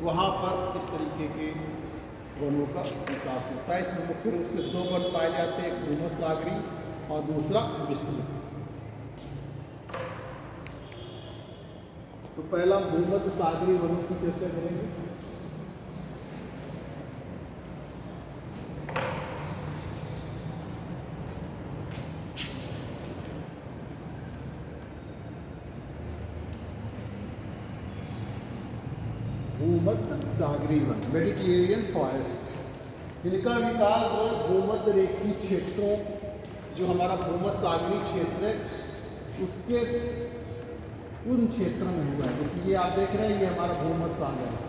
A: वहाँ पर इस तरीके के वनों का विकास होता है। इसमें मुख्य रूप से 2 वन पाए जाते हैं, एक भूमध्य सागरीय और दूसरा मिश्रित। तो पहला भूमध्य सागरीय वनों की चर्चा करेंगे। भूमध्य सागरीय वन, मेडिटेरेनियन फॉरेस्ट, इनका विकास भूमध्य रेखीय क्षेत्रों, जो हमारा भूमध्य सागरीय क्षेत्र है उसके उन क्षेत्रों में हुआ है। जैसे ये आप देख रहे हैं, ये हमारा भूमध्य सागर है।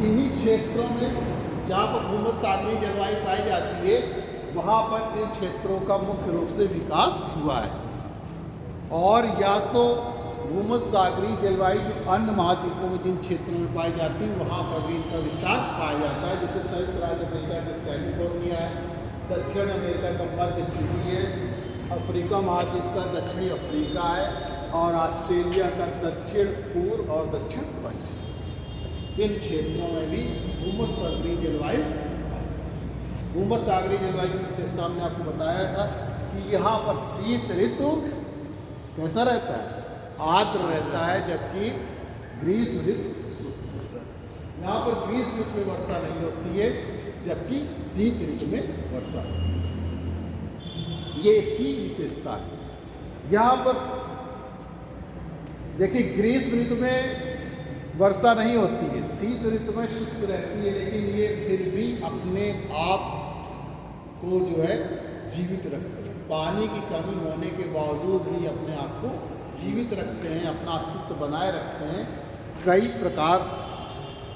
A: इन्हीं क्षेत्रों में जहाँ पर भूमध्य सागरीय जलवायु पाई जाती है वहाँ पर इन क्षेत्रों का मुख्य रूप से विकास हुआ है। और या तो भूमध्य सागरीय जलवायु जो अन्य महाद्वीपों में जिन क्षेत्रों में पाई जाती है वहाँ पर भी इनका विस्तार पाया जाता है, जैसे संयुक्त राज्य अमेरिका का कैलिफोर्निया है, दक्षिण अमेरिका का मध्य चिली है, अफ्रीका महाद्वीप का दक्षिणी अफ्रीका है, और ऑस्ट्रेलिया का दक्षिण पूर्व और दक्षिण पश्चिम, इन क्षेत्रों में भी भूमध्य सागरीय जलवायु। भूमध्य सागरीय जलवायु की विशेषता हमने आपको बताया था कि यहाँ पर शीत ऋतु कैसा रहता है, आर्द्र रहता है, जबकि ग्रीष्म ऋतु शुष्क रहता है। यहाँ पर ग्रीष्म ऋतु में वर्षा नहीं होती है, जबकि शीत ऋतु में वर्षा होती है। ये इसकी विशेषता है। यहाँ पर देखिए ग्रीष्म ऋतु में वर्षा नहीं होती है, शीत ऋतु में शुष्क रहती है, लेकिन ये फिर भी अपने आप को जो है जीवित रखते हैं। पानी की कमी होने के बावजूद भी अपने आप को जीवित रखते हैं, अपना अस्तित्व बनाए रखते हैं, कई प्रकार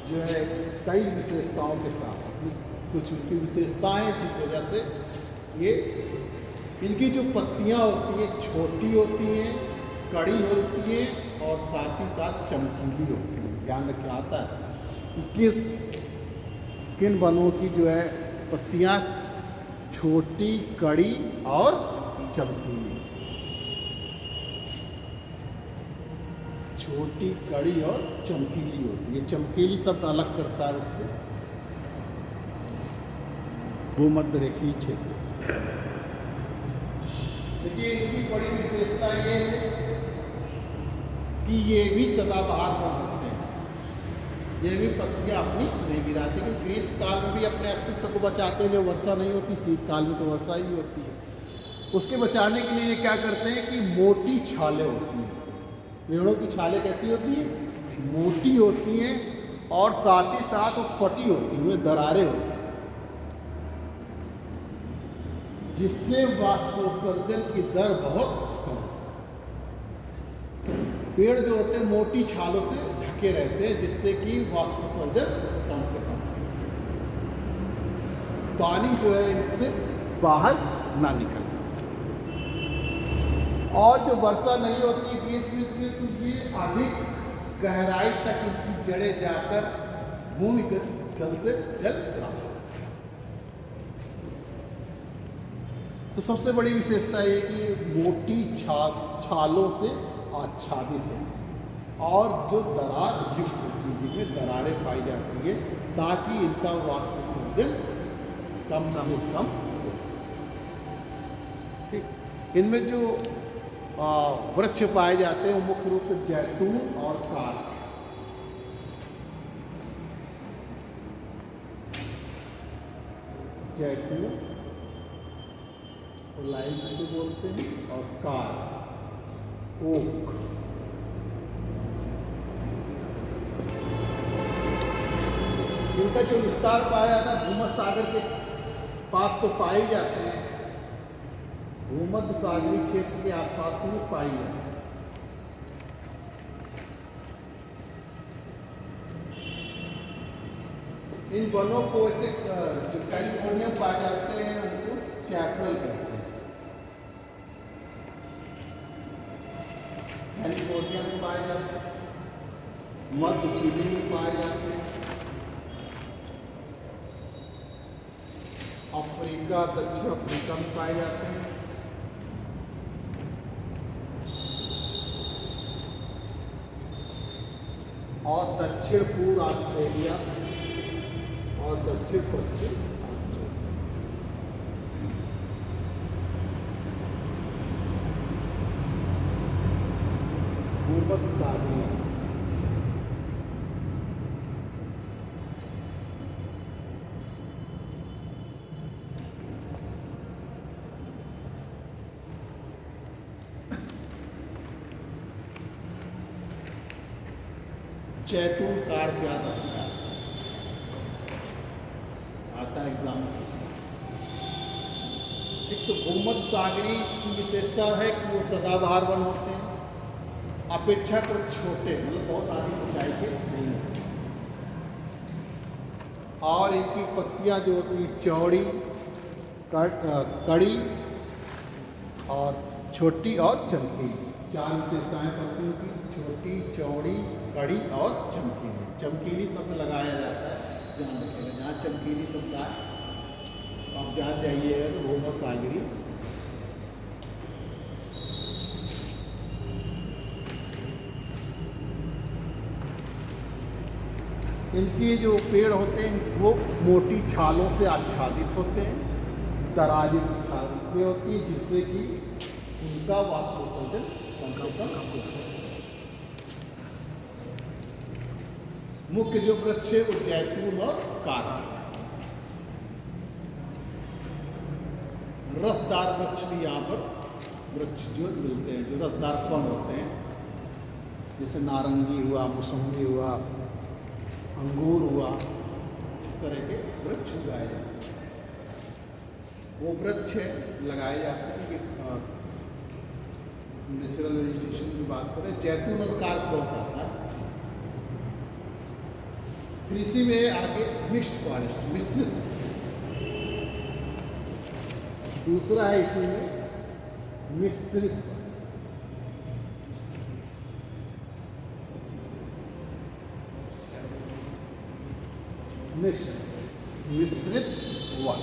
A: जो है कई विशेषताओं के साथ। अपनी कुछ उनकी विशेषताएं जिस वजह से ये इनकी जो पत्तियां होती हैं छोटी होती हैं, कड़ी होती हैं और साथ ही साथ चमकीली होती है। ध्यान रखना आता है कि किन वनों की जो है पत्तियां छोटी, कड़ी और चमकीली, छोटी, कड़ी और चमकीली होती है। चमकीली शब्द अलग करता है उससे, भूमध्य रेखीय क्षेत्र से। देखिए इनकी बड़ी विशेषता ये है कि ये भी सदाबहार वन होते हैं, ये भी पत्तियां अपनी नहीं गिराती, क्योंकि ग्रीष्म काल में भी अपने अस्तित्व को बचाते हैं, जो वर्षा नहीं होती, शीत काल में तो वर्षा ही होती है। उसके बचाने के लिए ये क्या करते हैं कि मोटी छालें होती हैं। पेड़ों की छालें कैसी होती हैं, मोटी होती हैं, और साथ ही साथ वो फटी होती हैं, उनमें दरारें होती हैं, जिससे वाष्पोत्सर्जन की दर बहुत कम। पेड़ जो होते हैं मोटी छालों से ढके रहते हैं, जिससे कि वाष्पोत्सर्जन कम से कम, पानी जो है इनसे बाहर ना निकले। और जो वर्षा नहीं होती ग्रीष्म ऋतु में, तो ये अधिक गहराई तक इनकी जड़ें जाकर भूमिगत जल से जल प्राप्त। तो सबसे बड़ी विशेषता ये कि मोटी छालों से आच्छादित है, और जो दरार युक्त होती है, जिनमें दरारें पाई जाती है, ताकि इनका वाष्पोत्सर्जन कम से कम हो सके। ठीक, इनमें जो वृक्ष पाए जाते हैं वो मुख्य रूप से जैतून और कार। जैतून और लाइम जिसे बोलते हैं, और कार, ओक। इनका जो विस्तार पाया जाता है भूमध्य सागर के पास तो पाए जाते हैं, भूमध्य सागरीय क्षेत्र के आसपास तो नहीं पाई जाती। इन वनों को ऐसे जो कैलिफोर्निया पाए जाते हैं उनको चैपरल कहते हैं। कैलिफोर्निया में पाए जाते हैं, मध्य चिली में पाए जाते हैं, अफ्रीका दक्षिण अफ्रीका में पाए जाते हैं, और दक्षिण पूर्व ऑस्ट्रेलिया और दक्षिण पश्चिम भूमध्य सागरीय। जैतून कार क्या रखना आता एग्जाम में। एक तो भूमध्य सागरीय की विशेषता है कि वो सदाबहार वन होते हैं, अपेक्षाकृत छोटे, मतलब बहुत अधिक ऊंचाई के नहीं होते, और इनकी पत्तियां जो होती हैं चौड़ी, कड़ी और छोटी और चमकीली। 4 विशेषताएं पत्तियों की, छोटी, चौड़ी, कड़ी और चमकीली। चमकीली शब्द लगाया जाता है, ध्यान रखिएगा। जहाँ चमकीली शब्द आए आप जान जाइएगा तो भूमध्य सागरी। इनके जो पेड़ होते हैं वो मोटी छालों से आच्छादित होते हैं, तराजू की छाल में होती है, जिससे कि उनका वाष्पोत्सर्जन कम से कम हो। मुख्य जो वृक्ष है वो जैतून और कारखाना। रसदार वृक्ष भी यहाँ पर वृक्ष जो मिलते हैं, जो रसदार फल होते हैं, जैसे नारंगी हुआ, मौसम्बी हुआ, अंगूर हुआ, इस तरह के वृक्ष उगाए जाते हैं। वो वृक्ष लगाए जाते हैं कि नेचुरल वेजिटेशन की बात करें, जैतून और कार्प बहुत आता है। कृषि में आगे मिक्स्ड फॉरेस्ट, मिश्रित। दूसरा है इसी में मिश्रित। मिश्रित वन।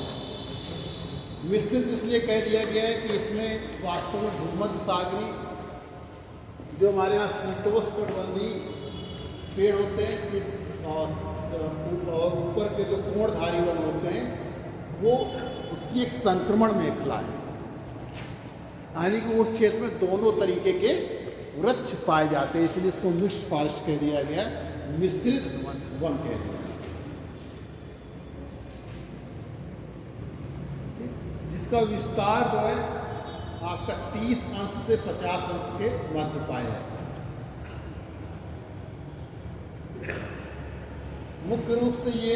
A: मिश्रित इसलिए कह दिया गया है कि इसमें वास्तव में भूमध्य सागरी जो हमारे यहाँ शीतोष्णकटिबंधीय पेड़ होते हैं और ऊपर के जो कोणधारी वन होते हैं वो उसकी एक संक्रमण मेखला है, यानी कि उस क्षेत्र में दोनों तरीके के वृक्ष पाए जाते हैं, इसलिए इसको मिक्स्ड फॉरेस्ट कह दिया गया, मिश्रित वन कह दिया। जिसका विस्तार जो है आपका 30 अंश से 50 अंश के मध्य पाया जाता है। मुख्य रूप से ये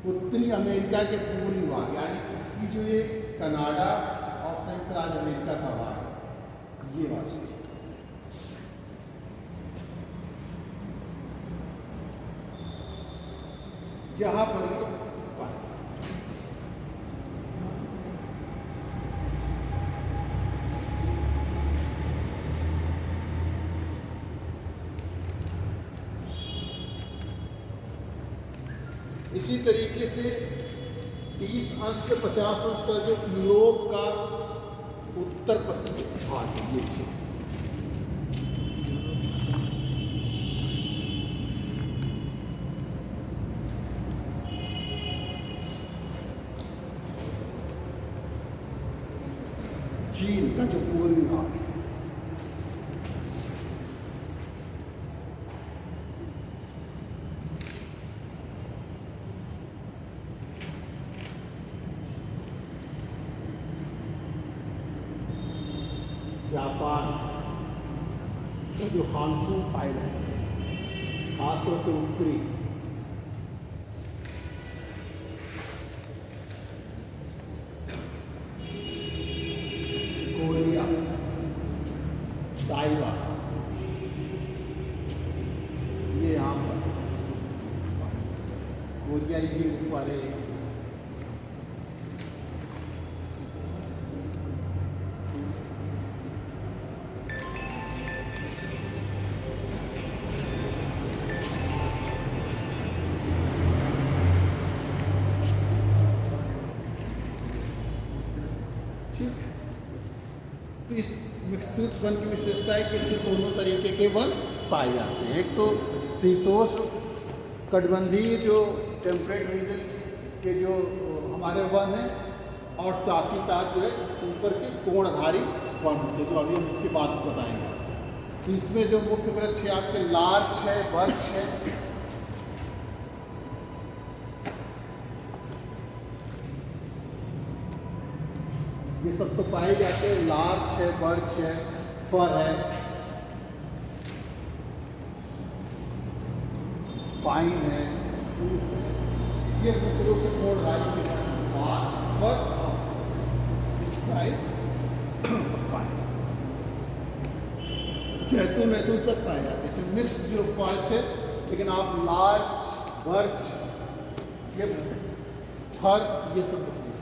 A: उत्तरी अमेरिका के पूर्वी भाग, यानी कि जो ये कनाडा और संयुक्त राज्य अमेरिका का भाग है, ये भाग यहाँ पर ये इसी तरीके से 30 अंश से 50 अंश का जो यूरोप का उत्तर पश्चिम भाग है, ये चीन का जो पूर्वी भाग है, जापान का जो हानसू आइलैंड खासतौर से उत्तरी, कोरिया, ताइवान, ये यहाँ पर कोरिया के ऊपर है। इस मिश्रित वन की विशेषता है कि इसमें दोनों तरीके के वन पाए जाते हैं। एक तो शीतोष्ण कटिबंधीय जो टेम्परेट रीजन के जो हमारे वन हैं, और साथ ही साथ जो है ऊपर के कोणधारी वन होते हैं, जो अभी हम इसके बाद बताएंगे। तो इसमें जो मुख्य वृक्ष है आपके लार्च है, बर्च है, ये सब तो पाए जाते हैं। लार्च है, बर्च है, फर है, पाइन है, स्प्रूस है, ये मुख्य रूप से कोणधारी के फर और स्प्राइस पाइन। जैतून सब पाए जाते हैं। मिक्स जो फॉरेस्ट है, लेकिन आप लार्च, बर्च, ये फर, ये सब होती है।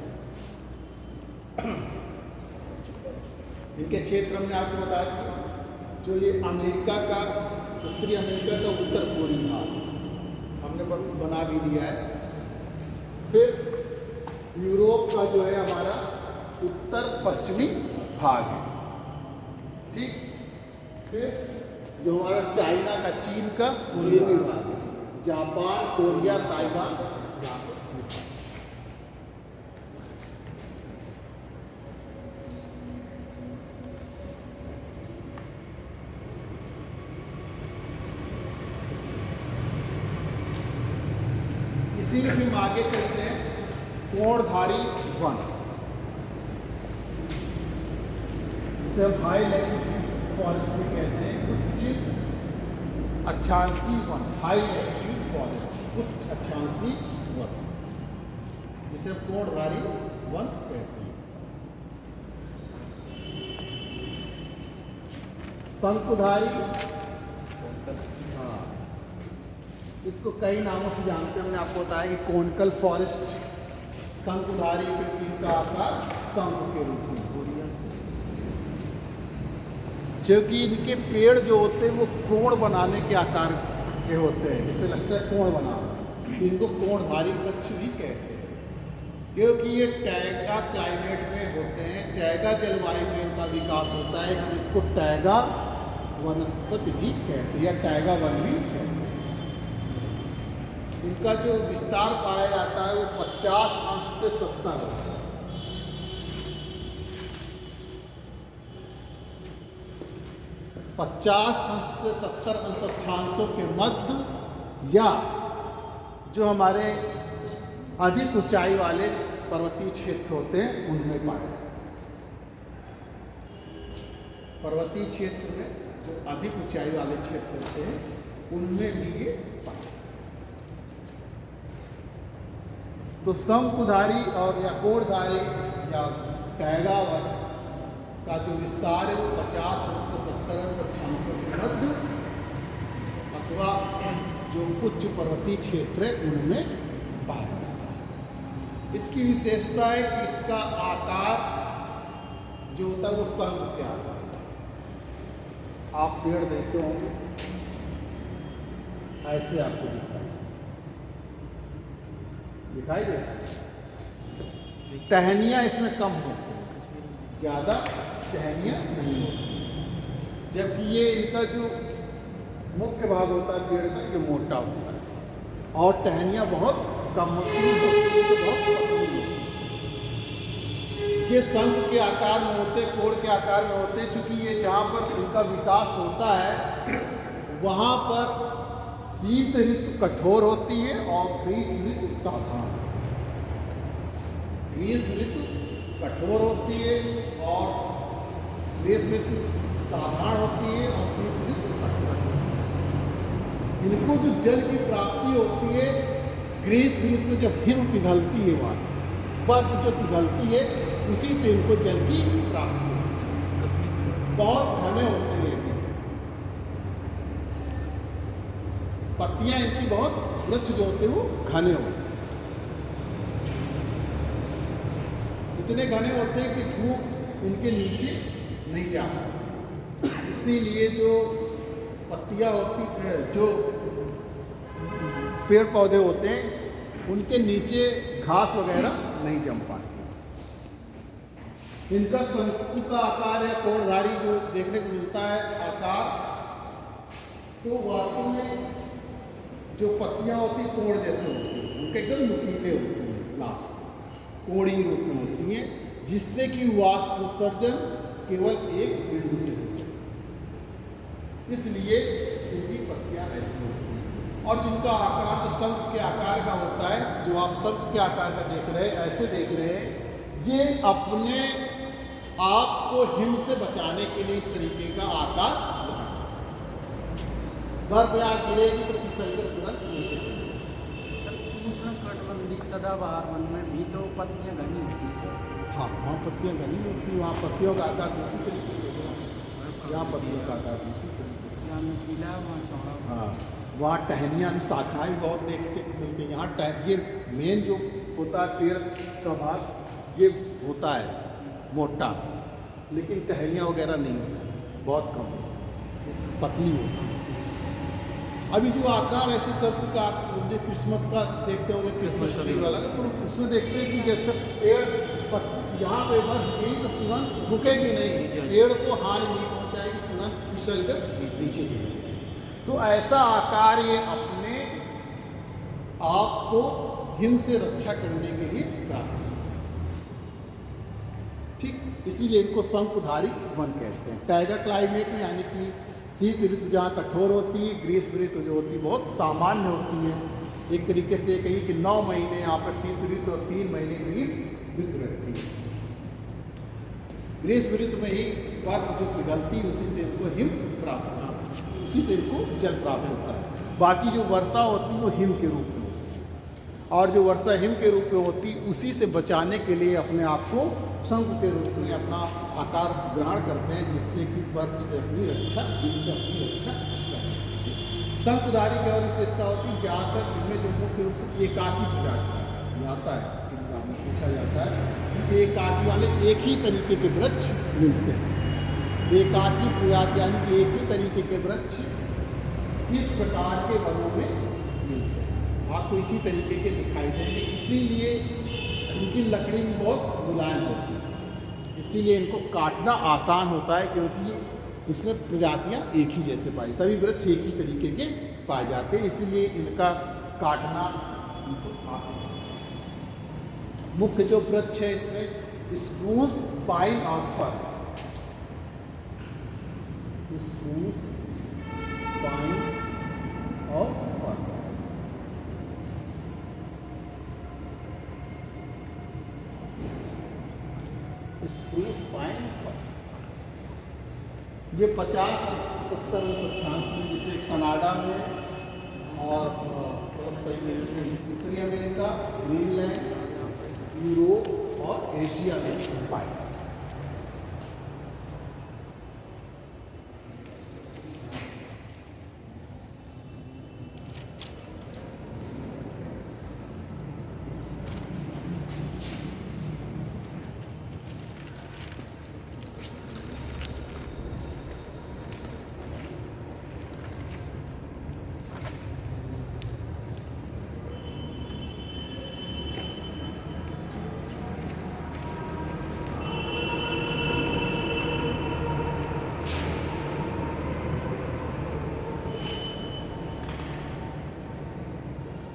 A: इनके क्षेत्र में आपको बताया कि जो ये अमेरिका का, उत्तरी अमेरिका का उत्तर पूर्वी भाग हमने बना भी दिया है। फिर यूरोप का जो है हमारा उत्तर पश्चिमी भाग है, ठीक। फिर जो हमारा चाइना का, चीन का पूर्वी भाग, जापान, कोरिया, ताइवान, इसी में हम आगे चलते हैं। कोणधारी वन, जिसे हम हाई लैटिट्यूड फॉरेस्ट भी कहते हैं। उच्च अक्षांशी वन, हाई लैटिट्यूड फॉरेस्ट, उच्च अक्षांशी वन, जिसे हम कोणधारी वन कहते हैं। शंकुधारी, इसको कई नामों से जानते हैं। हमने आपको बताया कि कोनिकल फॉरेस्ट, शंकुधारी, इनका आकार शंख के रूप में, क्योंकि इनके पेड़ जो होते हैं वो कोण बनाने के आकार के होते हैं, जैसे लगता है कोण बना, तो इनको कोणधारी वृक्ष भी कहते हैं। क्योंकि ये टैगा क्लाइमेट में होते हैं, टैगा जलवायु में इनका विकास होता है, इसलिए इसको टैगा वनस्पति भी कहते हैं या टैगा वन भी कहते हैं। इनका जो विस्तार पाया जाता है वो 50 अंश से 70 अंश, 50 अंश से 70 अंश अक्षांशों के मध्य या जो हमारे अधिक ऊंचाई वाले पर्वतीय क्षेत्र होते हैं उनमें पाया जाता है। पर्वतीय क्षेत्र में जो अधिक ऊंचाई वाले क्षेत्र होते हैं उनमें भी ये पाया जाता है। तो शंकुधारी और या कोणधारी या टैगा वन का जो विस्तार है वो 50 अंश से 70 अंश अक्षांशों के मध्य अथवा जो उच्च पर्वतीय क्षेत्र है उनमें पाया जाता है। इसकी विशेषता है कि इसका आकार जो होता है वो शंख के आकार का। आप पेड़ देखते होंगे ऐसे आपको दिखाई दे, टहनियाँ इसमें कम होती हैं, ज़्यादा टहनियाँ नहीं होती, जबकि ये इनका जो मुख्य भाग होता है पेड़ का ये मोटा होता है और टहनियाँ बहुत कम होती हैं, तो बहुत पतली होती हैं। ये शंख के आकार में होते, कोण के आकार में होते, क्योंकि ये जहाँ पर इनका विकास होता है वहाँ पर शीत ऋतु कठोर होती है और ग्रीष्म ऋतु साधारण। ग्रीष्म ऋतु कठोर होती है और ग्रीष्म ऋतु साधारण होती है और शीत ऋतु कठोर होती है। इनको जो जल की प्राप्ति होती है ग्रीष्म ऋतु में जब हिम पिघलती है, वहाँ बर्फ जो पिघलती है उसी से इनको जल की प्राप्ति होती है। बहुत घने होते हैं, पत्तियां इनकी बहुत, वृक्ष जो होते हैं वो घने होते हैं, इतने घने होते हैं कि धूप इनके नीचे नहीं जा पाती। इसीलिए जो पत्तियां होती, जो पेड़ पौधे होते हैं उनके नीचे घास वगैरह नहीं जम पाती। इनका शंकु का आकार या कोणधारी जो देखने को मिलता है आकार, तो वास्तव में जो पत्तियां होती कोण जैसे होती हैं, उनके एकदम नुकीले होते हैं, लास्ट कोड़ी रूप में होती हैं, जिससे कि वाष्प उत्सर्जन केवल एक बिंदु से हो सके, इसलिए इनकी पत्तियां ऐसी होती हैं। और जिनका आकार जो शंख के आकार का होता है, जो आप शंख के आकार का देख रहे हैं, ऐसे देख रहे हैं, ये अपने आप को हिम से बचाने के लिए इस तरीके का आकार, बर्फ यहाँ गिरेगी तो फिसलकर तुरंत नीचे चलेगी।
B: सर उष्णकटिबंधीय सदाबहार वन में भी तो पत्तियां घनी होती हैं सर।
A: हाँ, वहाँ पत्तियां घनी होती हैं, वहाँ पत्तियों का आकार दूसरी तरीके से होगा, यहाँ पत्तियों का आकार दूसरी तरीके से।
B: नुकीला, वहाँ चौड़ा।
A: हाँ, वहाँ टहनियाँ भी, शाखाएँ भी बहुत देखते मिलती हैं। यहाँ ये मेन जो होता है पेड़ का भाग ये होता है मोटा, लेकिन टहनियाँ वगैरह नहीं होती, बहुत कम पतली होती है। अभी जो आकार ऐसे सब का जो क्रिसमस का देखते होंगे, क्रिसमस ट्री वाला, तो उसमें देखते हैं कि जैसे पेड़ यहाँ पे बस यही तो तुरंत रुकेगी नहीं, पेड़ को हानि नहीं पहुँचाएगी, तुरंत फिसल कर नीचे चलेगी। तो ऐसा आकार ये अपने आप को हिम से रक्षा करने के लिए प्राप्त है। ठीक, इसीलिए इनको शंकुधारी वन कहते हैं। टैगा क्लाइमेट में, यानी कि शीत ऋतु जहाँ कठोर होती है, ग्रीष्म ऋतु जो होती है बहुत सामान्य होती है। एक तरीके से कही कि 9 महीने यहाँ पर शीत ऋतु और 3 महीने ग्रीष्म ऋतु रहती है। ग्रीष्म ऋतु में ही बर्फ जो पिघलती है उसी से इनको हिम प्राप्त होता है, उसी से इनको जल प्राप्त होता है। बाकी जो वर्षा होती है वो हिम के रूप में होती है, और जो वर्षा हिम के रूप में होती है उसी से बचाने के लिए अपने आप को शंख के रूप में अपना आकार ग्रहण करते हैं, जिससे कि बर्फ से अपनी रक्षा, हिम से अपनी रक्षा कर सकते हैं। शंखधारी की और विशेषता होती है, ज़्यादातर इनमें जो मुख्य रूप से एकाकी प्रजाति आता है, एग्जाम में पूछा जाता है कि एकाकी वाले एक ही तरीके के वृक्ष मिलते हैं। एकाकी प्रजाति यानी कि एक ही तरीके के वृक्ष इस प्रकार के वनों में मिलते हैं, आपको इसी तरीके के दिखाई देंगे। इसीलिए इनकी लकड़ी भी बहुत मुलायम होती है, इसीलिए इनको काटना आसान होता है, क्योंकि ये इसमें प्रजातियां एक ही जैसे पाई, सभी वृक्ष एक ही तरीके के पाए जाते हैं, इसीलिए इनका काटना इनको आसान है। मुख्य जो वृक्ष है इसमें स्प्रूस, पाइन और फर। स्प्रूस, पाइन और फर। स्प्रूस, पाइन, फर। ये 50-70 अक्षांश में, जिसे कनाडा में और उत्तरी अमेरिका, ग्रीनलैंड, यूरोप और एशिया में पाए।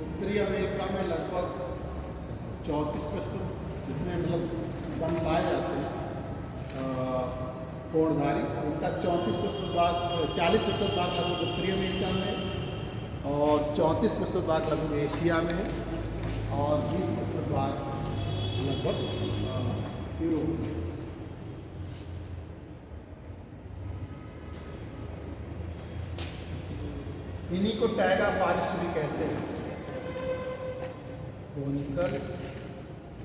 A: उत्तरी अमेरिका में लगभग 34% जितने मतलब वन पाए जाते हैं कोणधारी, उनका 34% भाग, 40% भाग लगभग उत्तरी अमेरिका में, और 34% भाग लगभग एशिया में है, और 20% भाग लगभग यूरोप में। इन्हीं को टैगा फॉरेस्ट भी कहते हैं, कोनिकल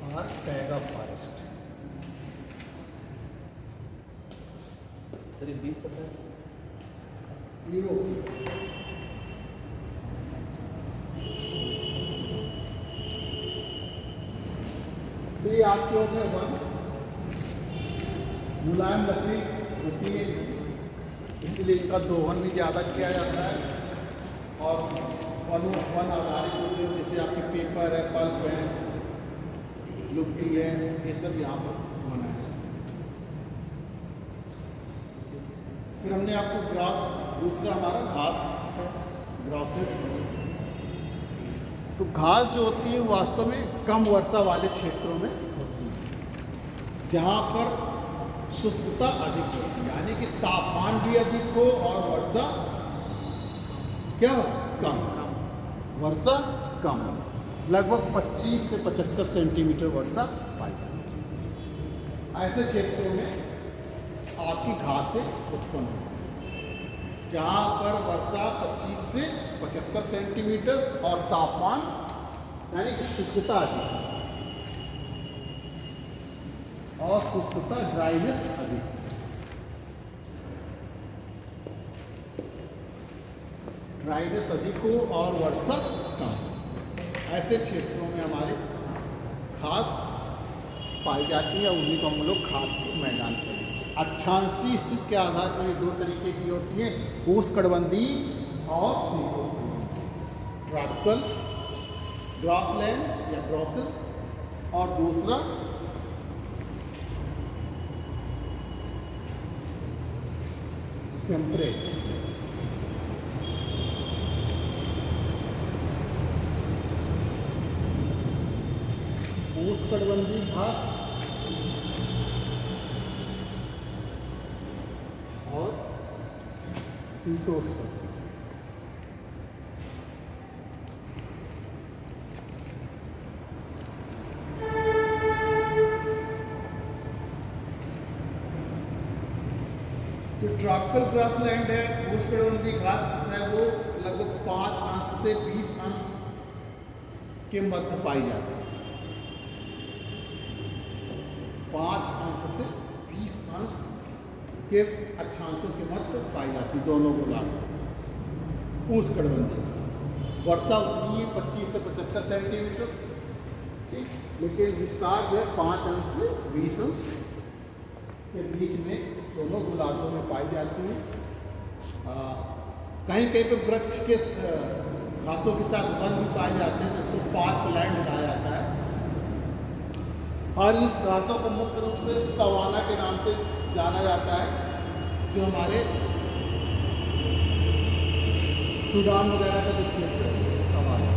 A: और टैगा फॉरेस्ट।
C: Sir 20%
A: Europe. ये आपके होते हैं वन, मुलायम लकड़ी होती है, इसलिए इनका दोहन भी ज़्यादा किया जाता है, और वन आधारित उद्योग जैसे आपके पेपर है, पल्प है, लुगदी है, ये सब यहाँ पर बनाया जाता है। फिर हमने आपको ग्रास, दूसरा हमारा घास है, ग्रासेस। तो घास जो होती है वास्तव में कम वर्षा वाले क्षेत्रों में होती है, जहाँ पर शुष्कता अधिक होती है, यानी कि तापमान भी अधिक हो और वर्षा क्या हो, कम, वर्षा कम हो। लगभग 25 से 75 सेंटीमीटर वर्षा पाई जाती है। ऐसे क्षेत्रों में आपकी घासें उत्पन्न होती हैं, जहाँ पर वर्षा 25 से 75 सेंटीमीटर और तापमान यानी कि शुष्कता अधिक और शुष्कता, ड्राइनेस अधिक। ड्राइनेस अधिक हो और वर्षा कम, ऐसे क्षेत्रों में हमारे घास पाई जाती है, उन्हीं को हम लोग घास के मैदान कहते हैं। अक्षांशीय स्थिति के आधार पर ये दो तरीके की होती है, उष्णकटिबंधीय और शीतोष्ण। ट्रॉपिकल ग्रासलैंड या ग्रॉसेस, और दूसरा टेम्परेट। उष्णकटिबंधीय घास और शीतोष्ण। जो ट्रॉपिकल ग्रासलैंड है, उष्णकटिबंधीय घास है, वो लगभग 5 अंश से 20 अंश के मध्य पाई जाती है। 5 अंश से 20 अंश के अक्षांशों के मध्य पाई जाती है दोनों गोलार्ध। उष्णकटिबंधीय वर्षा होती है 25 से 75 सेंटीमीटर, ठीक, लेकिन विस्तार जो है 5 अंश से 20 अंश के बीच में दोनों गोलार्धों में पाई जाती है। कहीं कहीं पे वृक्ष के घासों के साथ वन भी पाए जाते हैं, जिसको पार्कलैंड कहा जाता है। और इस घासों को मुख्य रूप से सवाना के नाम से जाना जाता है, जो हमारे सूडान वगैरह का जो क्षेत्र है, सवाना।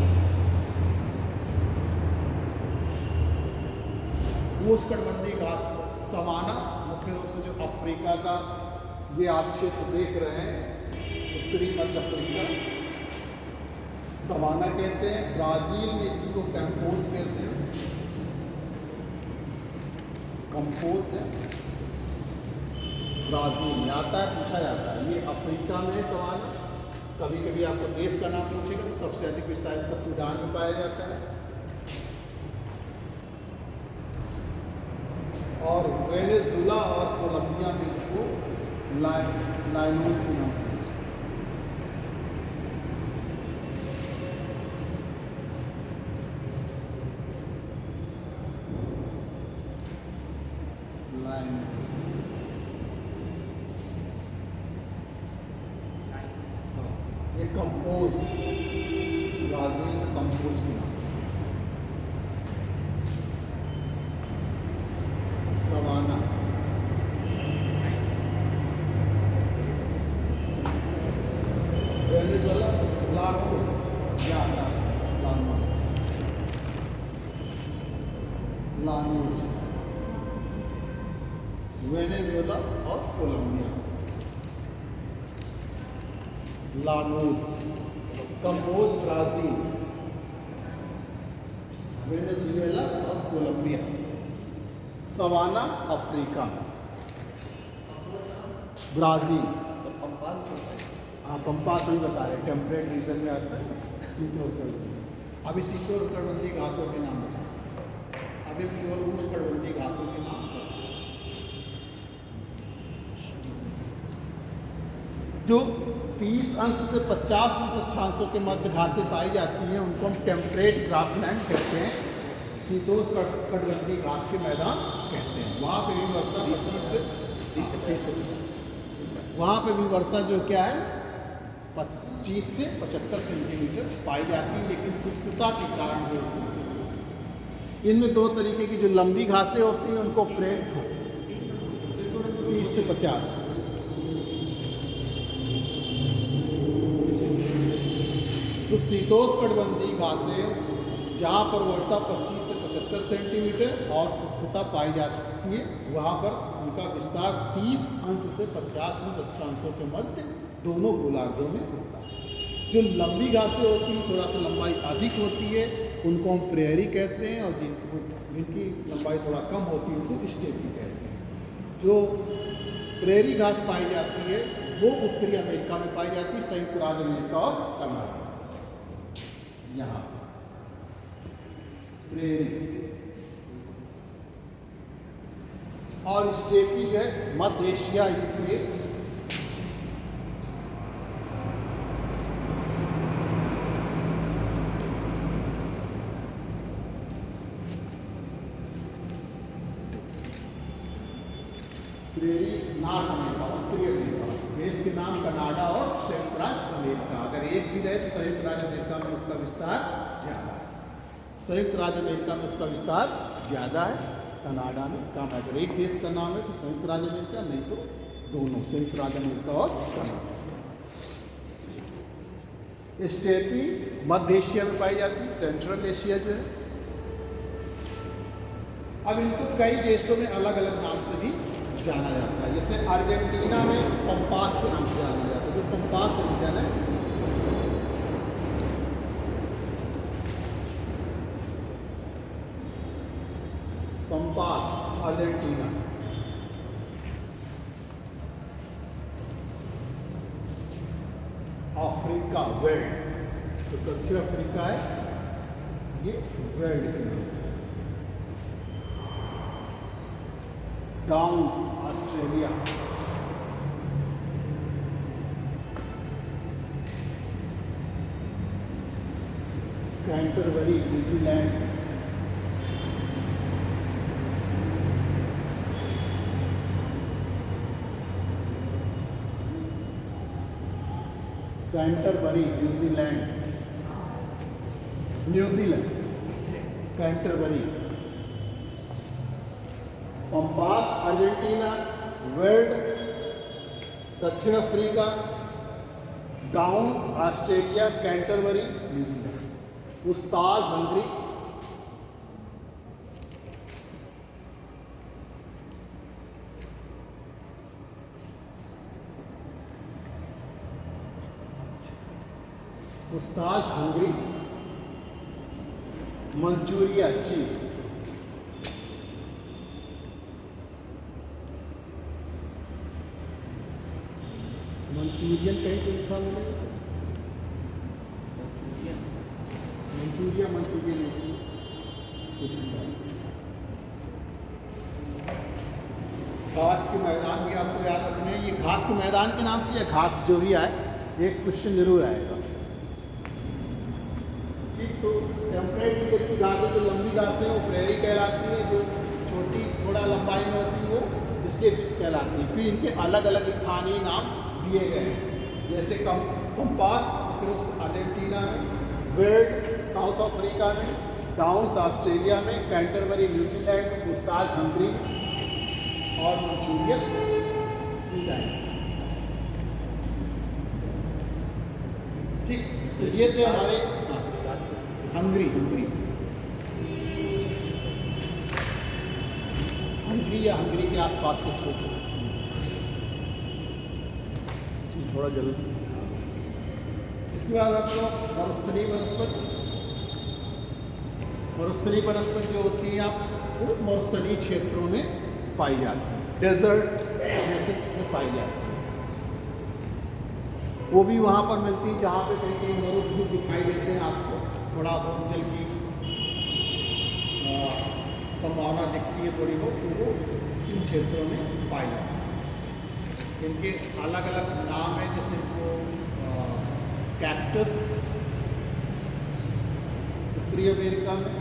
A: उष्णकटिबंधीय घास को सवाना मुख्य रूप से जो अफ्रीका का ये आप क्षेत्र देख रहे हैं, उत्तरी मध्य अफ्रीका, सवाना कहते हैं। ब्राजील में इसी को कैंपोस कहते हैं, कंपोज है, ब्राजील में आता है, पूछा जाता है। ये अफ्रीका में सवाना। कभी कभी आपको देश का नाम पूछेगा तो सबसे अधिक विस्तार इसका सूडान में पाया जाता है, और वेनेजुला और कोलंबिया में इसको लाइनोस के नाम से। लाइनोस, ये कंपोज, ब्राजील में कंपोज के नाम। Savanna, Venezuela, llanos, llanos, llanos, Venezuela और Colombia. Llanos, Campos Brazil, Venezuela और कोलंबिया। Savanna Africa, Brazil. हाँ, पंपास भी बता रहे, टेम्परेट रीजन में आता है, शीतोष्ण। अभी शीतोष्णकटिबंधीय घासों के नाम बताए, अभी केवल उष्णकटिबंधीय घासों के नाम बताए। जो 30 अंश से 50 अंश अक्षांशों के मध्य घासें पाई जाती हैं, उनको हम टेम्परेट ग्रासलैंड कहते हैं, शीतोष्णकटिबंधीय घास के मैदान कहते हैं। वहाँ पे भी वर्षा 25 से 30, वहाँ पे भी वर्षा जो क्या है 25 से 75 सेंटीमीटर पाई जाती है, लेकिन शुष्कता के कारण जो होती है। इनमें दो तरीके की जो लंबी घासें होती हैं उनको प्रेट 30 से 50, तो शीतोष्णकटिबंधीय घासें जहाँ पर वर्षा 25 से 75 सेंटीमीटर और शुष्कता पाई जाती है, वहाँ पर उनका विस्तार 30 अंश से 50 अंश अक्षांशों के मध्य दोनों गोलार्धों में होता है। जो लंबी घासें होती हैं, थोड़ा सा लंबाई अधिक होती है, उनको हम प्रेयरी कहते हैं, और जिनकी लंबाई थोड़ा कम होती है उनको स्टेपी कहते हैं। जो प्रेयरी घास पाई जाती है वो उत्तरी अमेरिका में पाई जाती है, संयुक्त राज्य अमेरिका और कनाडा। यहाँ प्रेयरी और स्टेपी जो है मध्य Asia, Ukraine, prairie North America, उत्तरी अमेरिका। देश के नाम कनाडा और संयुक्त राष्ट्र अमेरिका। अगर एक भी रहे तो संयुक्त राज्य अमेरिका में उसका विस्तार ज़्यादा है। संयुक्त राज्य अमेरिका में उसका विस्तार ज़्यादा है, कनाडा में कम है। अगर एक देश का नाम है तो संयुक्त राज्य अमेरिका, नहीं तो दोनों, संयुक्त राज्य अमेरिका और कनाडा। स्टेपी मध्य एशिया में पाई जाती है, सेंट्रल एशिया जो है। अब इनको कई देशों में अलग अलग नाम से भी जाना जाता है। जैसे अर्जेंटीना में पंपास के नाम से जाना जाता है, जो पंपास रीजन है। Pampas Argentina. अफ्रीका वर्ल्ड, तो दक्षिण अफ्रीका है ये वर्ल्ड के नाम से। Downs Australia. Canterbury New Zealand. Canterbury New Zealand, New Zealand Canterbury. Pampas Argentina, veld दक्षिण Africa, downs Australia, Canterbury New Zealand. उस्ताज हंगरी, उस्ताज हंगरी। मंचूरिया चीन। मंचूरियन कहीं तो लिखा मिलेगा, मंचूरिया मंचूरियन नहीं कुछ नहीं। घास के मैदान भी आपको याद रखने हैं। ये घास के मैदान के नाम से, या घास जो भी आए, एक क्वेश्चन जरूर आएगा। ठीक, तो टेम्परेट रीजन की घासें, जो लंबी घासें वो प्रेरी कहलाती है, जो छोटी थोड़ा लंबाई में होती है वो स्टेपिस कहलाती है। फिर इनके अलग अलग स्थानीय नाम दिए गए हैं, जैसे पंपास अर्जेंटीना में, वर्ल्ड साउथ अफ्रीका में, डाउन्स ऑस्ट्रेलिया में, कैंटरबरी न्यूजीलैंड, उस्ताज हंगरी और मंचूरिया चाइना। ठीक, तो ये थे हमारे हंगरी या हंगरी के आसपास के क्षेत्र। थोड़ा जल्दी। इसके बाद आपको मरुस्थलीय वनस्पति। मरुस्थलीय वनस्पति जो होती है वो मरुस्थलीय क्षेत्रों में पाई जाती है, डेजर्ट प्लेसेस में पाई जाती है। वो भी वहाँ पर मिलती है जहाँ पे कहीं कहीं मरुद भी दिखाई देते हैं आपको, थोड़ा बहुत जल की संभावना दिखती है थोड़ी बहुत, तो वो इन क्षेत्रों में पाई जाती है। इनके अलग अलग नाम हैं, जैसे वो कैक्टस उत्तरी अमेरिका में,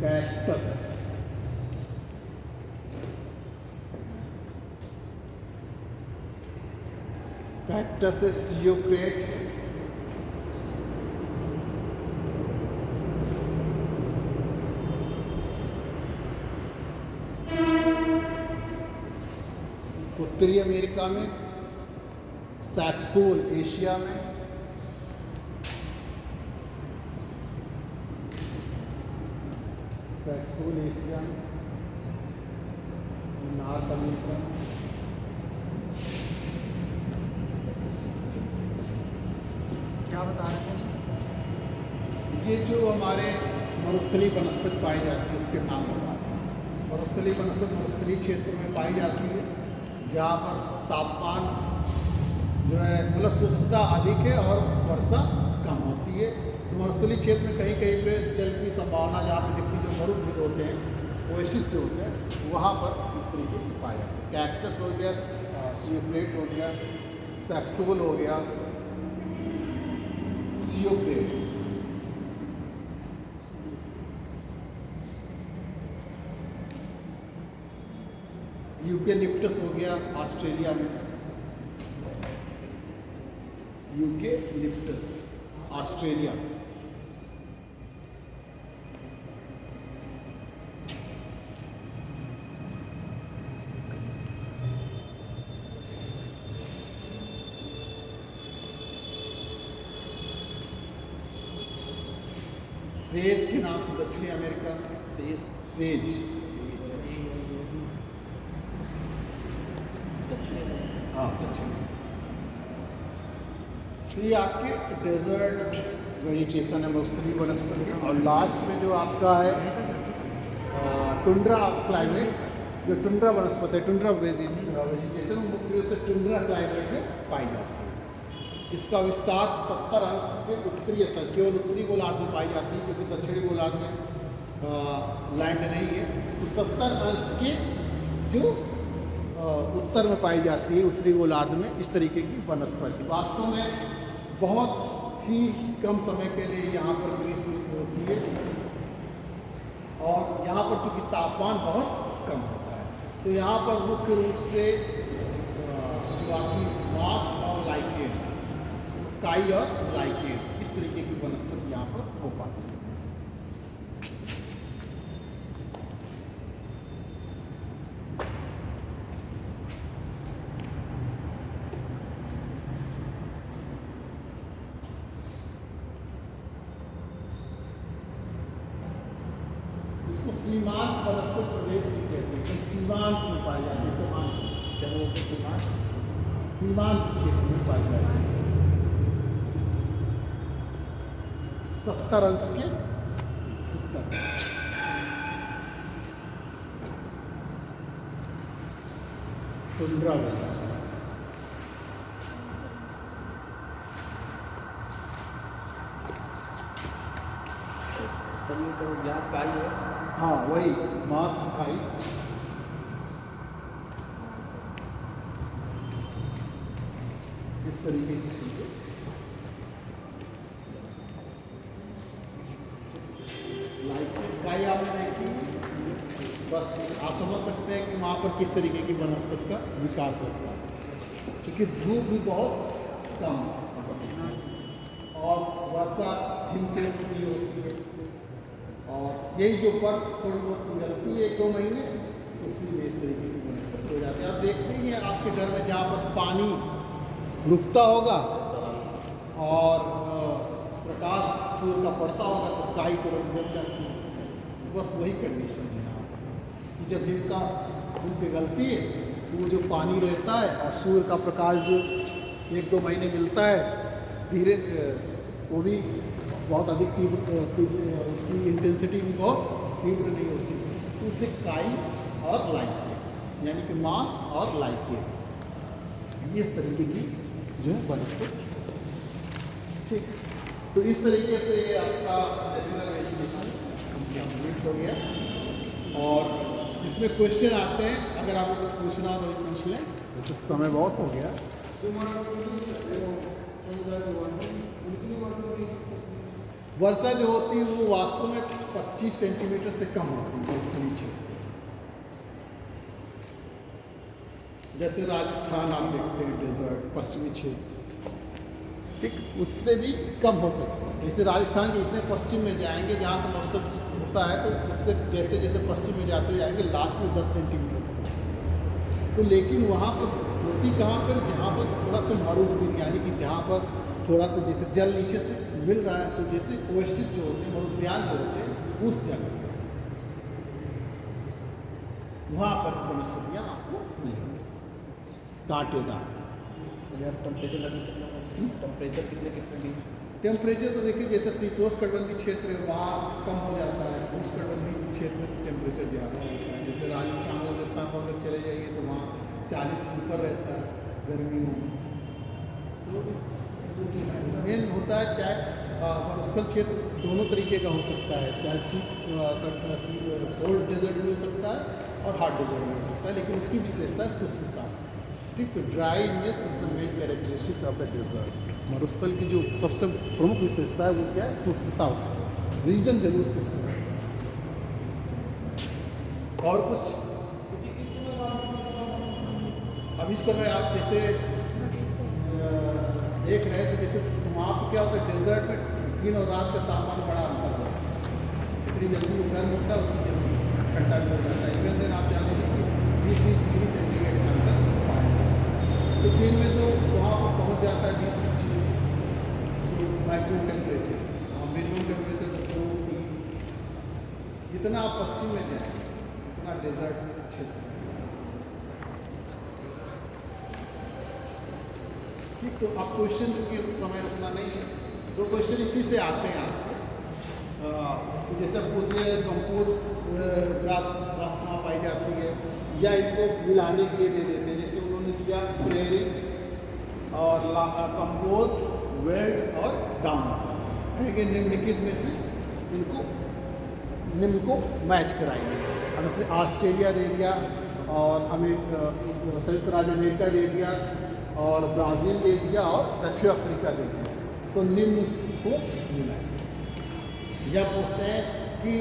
A: कैक्टस कैक्टस सियोक्रेट, उत्तरी अमेरिका में, सैक्सोन एशिया में, सैक्सोन एशिया में, नॉर्थ अमेरिका में।
B: क्या बता रहे थे?
A: ये जो हमारे मरुस्थलीय वनस्पति पाई जाती है उसके नाम बता रहे हैं। मरुस्थलीय वनस्पति मरुस्थलीय क्षेत्र में पाई जाती है जहाँ पर तापमान जो है मतलब शुष्कता अधिक है और वर्षा कम होती है। तो मरुस्थलीय क्षेत्र में कहीं कहीं पे जल की संभावना जहाँ पे दिखती, जो मरुद होते हैं, ओएसिस जो होते हैं, वहाँ पर इस तरीके की पाए जाते हैं। कैक्टस हो गया, सियोक्रेट हो गया, सैक्सोल हो गया, सियोक्रेट। यूकेलिप्टस हो गया ऑस्ट्रेलिया में, यूकेलिप्टस ऑस्ट्रेलिया। सेज के नाम से दक्षिणी अमेरिका में, सेज हाँ दक्षिण। तो ये आपके डेजर्ट वेजिटेशन है, मौसमी वनस्पति। और लास्ट में जो आपका है टुंड्रा क्लाइमेट, जो टुंड्रा वनस्पति है, टुंड्रा वेजिटेशन मुख्य रूप से टुंड्रा क्लाइमेट में पाई जाती है। इसका विस्तार 70 अंश के उत्तरी, अच्छा केवल उत्तरी गोलार्ध में पाई जाती है क्योंकि दक्षिणी गोलार्ध में लैंड नहीं है। तो 70 अंश के जो उत्तर में पाई जाती है, उत्तरी गोलार्ध में, इस तरीके की वनस्पति वास्तव में बहुत ही कम समय के लिए यहाँ पर ग्रीष्म ऋतु होती है और यहाँ पर चूँकि तापमान बहुत कम होता है तो यहाँ पर मुख्य रूप से जो आपकी मास और लाइकेन, काई और लाइकेन, इस तरीके की वनस्पति यहाँ पर हो पाती है। इसको सीमांत वनस्पति प्रदेश भी कहते हैं, तो सीमांत में पाई जाती है। तो क्या बोलते हैं? सीमांत क्षेत्र में पाई जाती है। 70 अंश के उत्तर। Tundra vegetation. हाँ वही मांस खाई। इस तरीके की चीजें काई आपने देखी, बस आप समझ सकते हैं कि वहाँ पर किस तरीके की वनस्पति का विकास होता है क्योंकि धूप भी बहुत कम और वर्षा हिमतेज भी होती है और यही जो बर्फ थोड़ी बहुत पिघलती है 1-2 महीने, उसी में इस तरीके की वनस्पति हो जाती है। आप देखते हैं आपके घर में जहाँ पर पानी रुकता होगा और प्रकाश सूर्य का पड़ता होगा तो काई तुरंत जल जाती है। बस वही कंडीशन है यहाँ पर कि जब धूप पिघलती है तो वो जो पानी रहता है और सूर्य का प्रकाश जो 1-2 महीने मिलता है, धीरे वो भी बहुत अधिक तीव्र, उसकी इंटेंसिटी भी बहुत तीव्र नहीं होती, तो उसे काई और लाइकेन यानी कि मास और लाइकेन, इस तरीके की जो है वनस्पति। ठीक, तो इस तरीके से आपका नेचुरल वेजिटेशन कंप्लीट हो गया। और इसमें क्वेश्चन आते हैं, अगर आपको कुछ पूछना हो तो पूछ लें, वैसे समय बहुत हो गया। वर्षा जो होती है वो वास्तव में 25 सेंटीमीटर से कम होती है स्थलीय क्षेत्र, जैसे राजस्थान आप देखते हैं डेजर्ट, पश्चिमी क्षेत्र, ठीक, उससे भी कम हो सकता है। जैसे राजस्थान के इतने पश्चिम में जाएंगे जहाँ से मौसम होता है तो उससे जैसे जैसे पश्चिम में जाते जाएंगे लास्ट में 10 सेंटीमीटर। तो लेकिन वहाँ पर होती कहाँ पर, जहाँ पर थोड़ा सा मरुभूमि यानी कि जहाँ पर थोड़ा सा जैसे जल नीचे से मिल रहा है, तो जैसे ओएसिस जो होते हैं, मरुद्यान जो होते हैं, उस जगह वहाँ पर वनस्पतियाँ आपको मिलेंगी कांटेदार।
B: टेम्परेचर कितने
A: टेम्परेचर तो देखिए जैसे शीतोष्णकटिबंधीय क्षेत्र है वहाँ कम हो जाता है, उष्णकटिबंधीय क्षेत्र में टेम्परेचर ज़्यादा रहता है। जैसे राजस्थान को अगर चले जाइए तो वहाँ 40 से ऊपर रहता है गर्मियों में। तो मेन होता है, चाहे मरुस्थल क्षेत्र दोनों तरीके का हो सकता है, चाहे कोल्ड डेजर्ट भी हो सकता है और हॉट डेजर्ट भी हो सकता है, लेकिन उसकी विशेषता है शुष्कता। ठीक, तो dryness is the main characteristics of the desert. मरुस्थल की जो सबसे प्रमुख विशेषता है वो क्या है? शुष्कता। उसका रीजन जरूर शुष्क है। और कुछ अब इस समय आप जैसे देख रहे थे, जैसे वहाँ पर क्या होता है, डेजर्ट में दिन और रात का तापमान बड़ा अंतर होता है। जितनी जल्दी वो गर्म होता है उतनी जल्दी ठंडा भी हो जाता है। इवन दिन आप जानेंगे कि 20-20 डिग्री सेंटीग्रेड का अंतर होता है। तो दिन में तो वहाँ पर पहुँच जाता है 20-25 जो मैक्सिमम टेम्परेचर, और मिनिमम टेम्परेचर तो 2-3। जितना आप पश्चिम में जाएंगे, जितना डेजर्ट क्षेत्र, ठीक। तो आप क्वेश्चन, क्योंकि समय उतना नहीं है, दो क्वेश्चन इसी से आते हैं आपको। जैसे पूछ रहे कंपोज ग्लास कहाँ पाई जाती है, या इनको मिलाने के लिए दे देते हैं। जैसे उन्होंने दिया क्लेरिक और कंपोज, वेल्ट और डाउन्स, कहेंगे निम्नलिखित में से इनको निम्न को मैच कराएंगे। अब जैसे ऑस्ट्रेलिया दे दिया, और संयुक्त राज्य अमेरिका दे दिया, और ब्राज़ील दे दिया, और दक्षिण अफ्रीका दे दिया, तो निम्न को मिलाएं। या पूछते हैं कि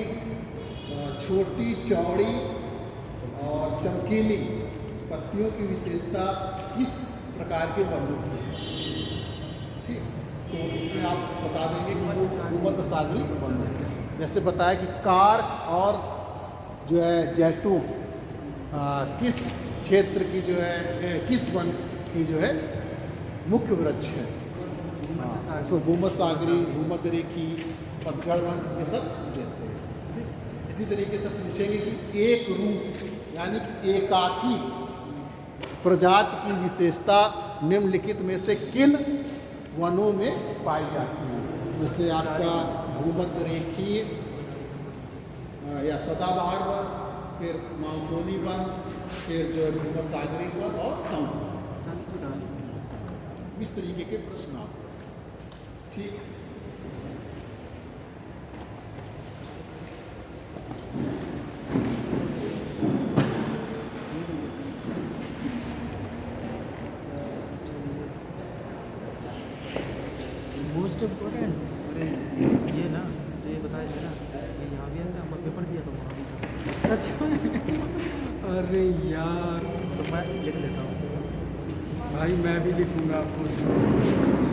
A: छोटी, चौड़ी और चमकीली पत्तियों की विशेषता किस प्रकार के वर्णों की है, ठीक। तो इसमें आप बता देंगे कि वो भूमध्यसागरीय वर्ण है। जैसे बताया कि कार्क और जो है जैतून किस क्षेत्र की जो है, किस वन की जो है मुख्य वृक्ष है। इसको भूमध्यसागरीय, भूमध्य रेखी, पतझड़ वन, ये सब देते हैं, ठीक। इसी तरीके से पूछेंगे कि एक रूप यानी कि एकाकी प्रजाति की विशेषता निम्नलिखित में से किन वनों में पाई जाती है। जैसे आपका भूमध्य रेखीय या सदाबहार वन, फिर मानसूनी वन, फिर जो भूमध्यसागरीय वन और समुद्र। इस तरीके के प्रश्न आप, ठीक।
B: मोस्ट इम्पोर्टेंट, अरे ये ना जो ये बताया था ना, ये यहाँ भी है, हमने पेपर दिया तो वहाँ भी था। सच में? अरे यार, तो मैं लिख लेता हूँ भाई, मैं भी लिखूँगा आपको।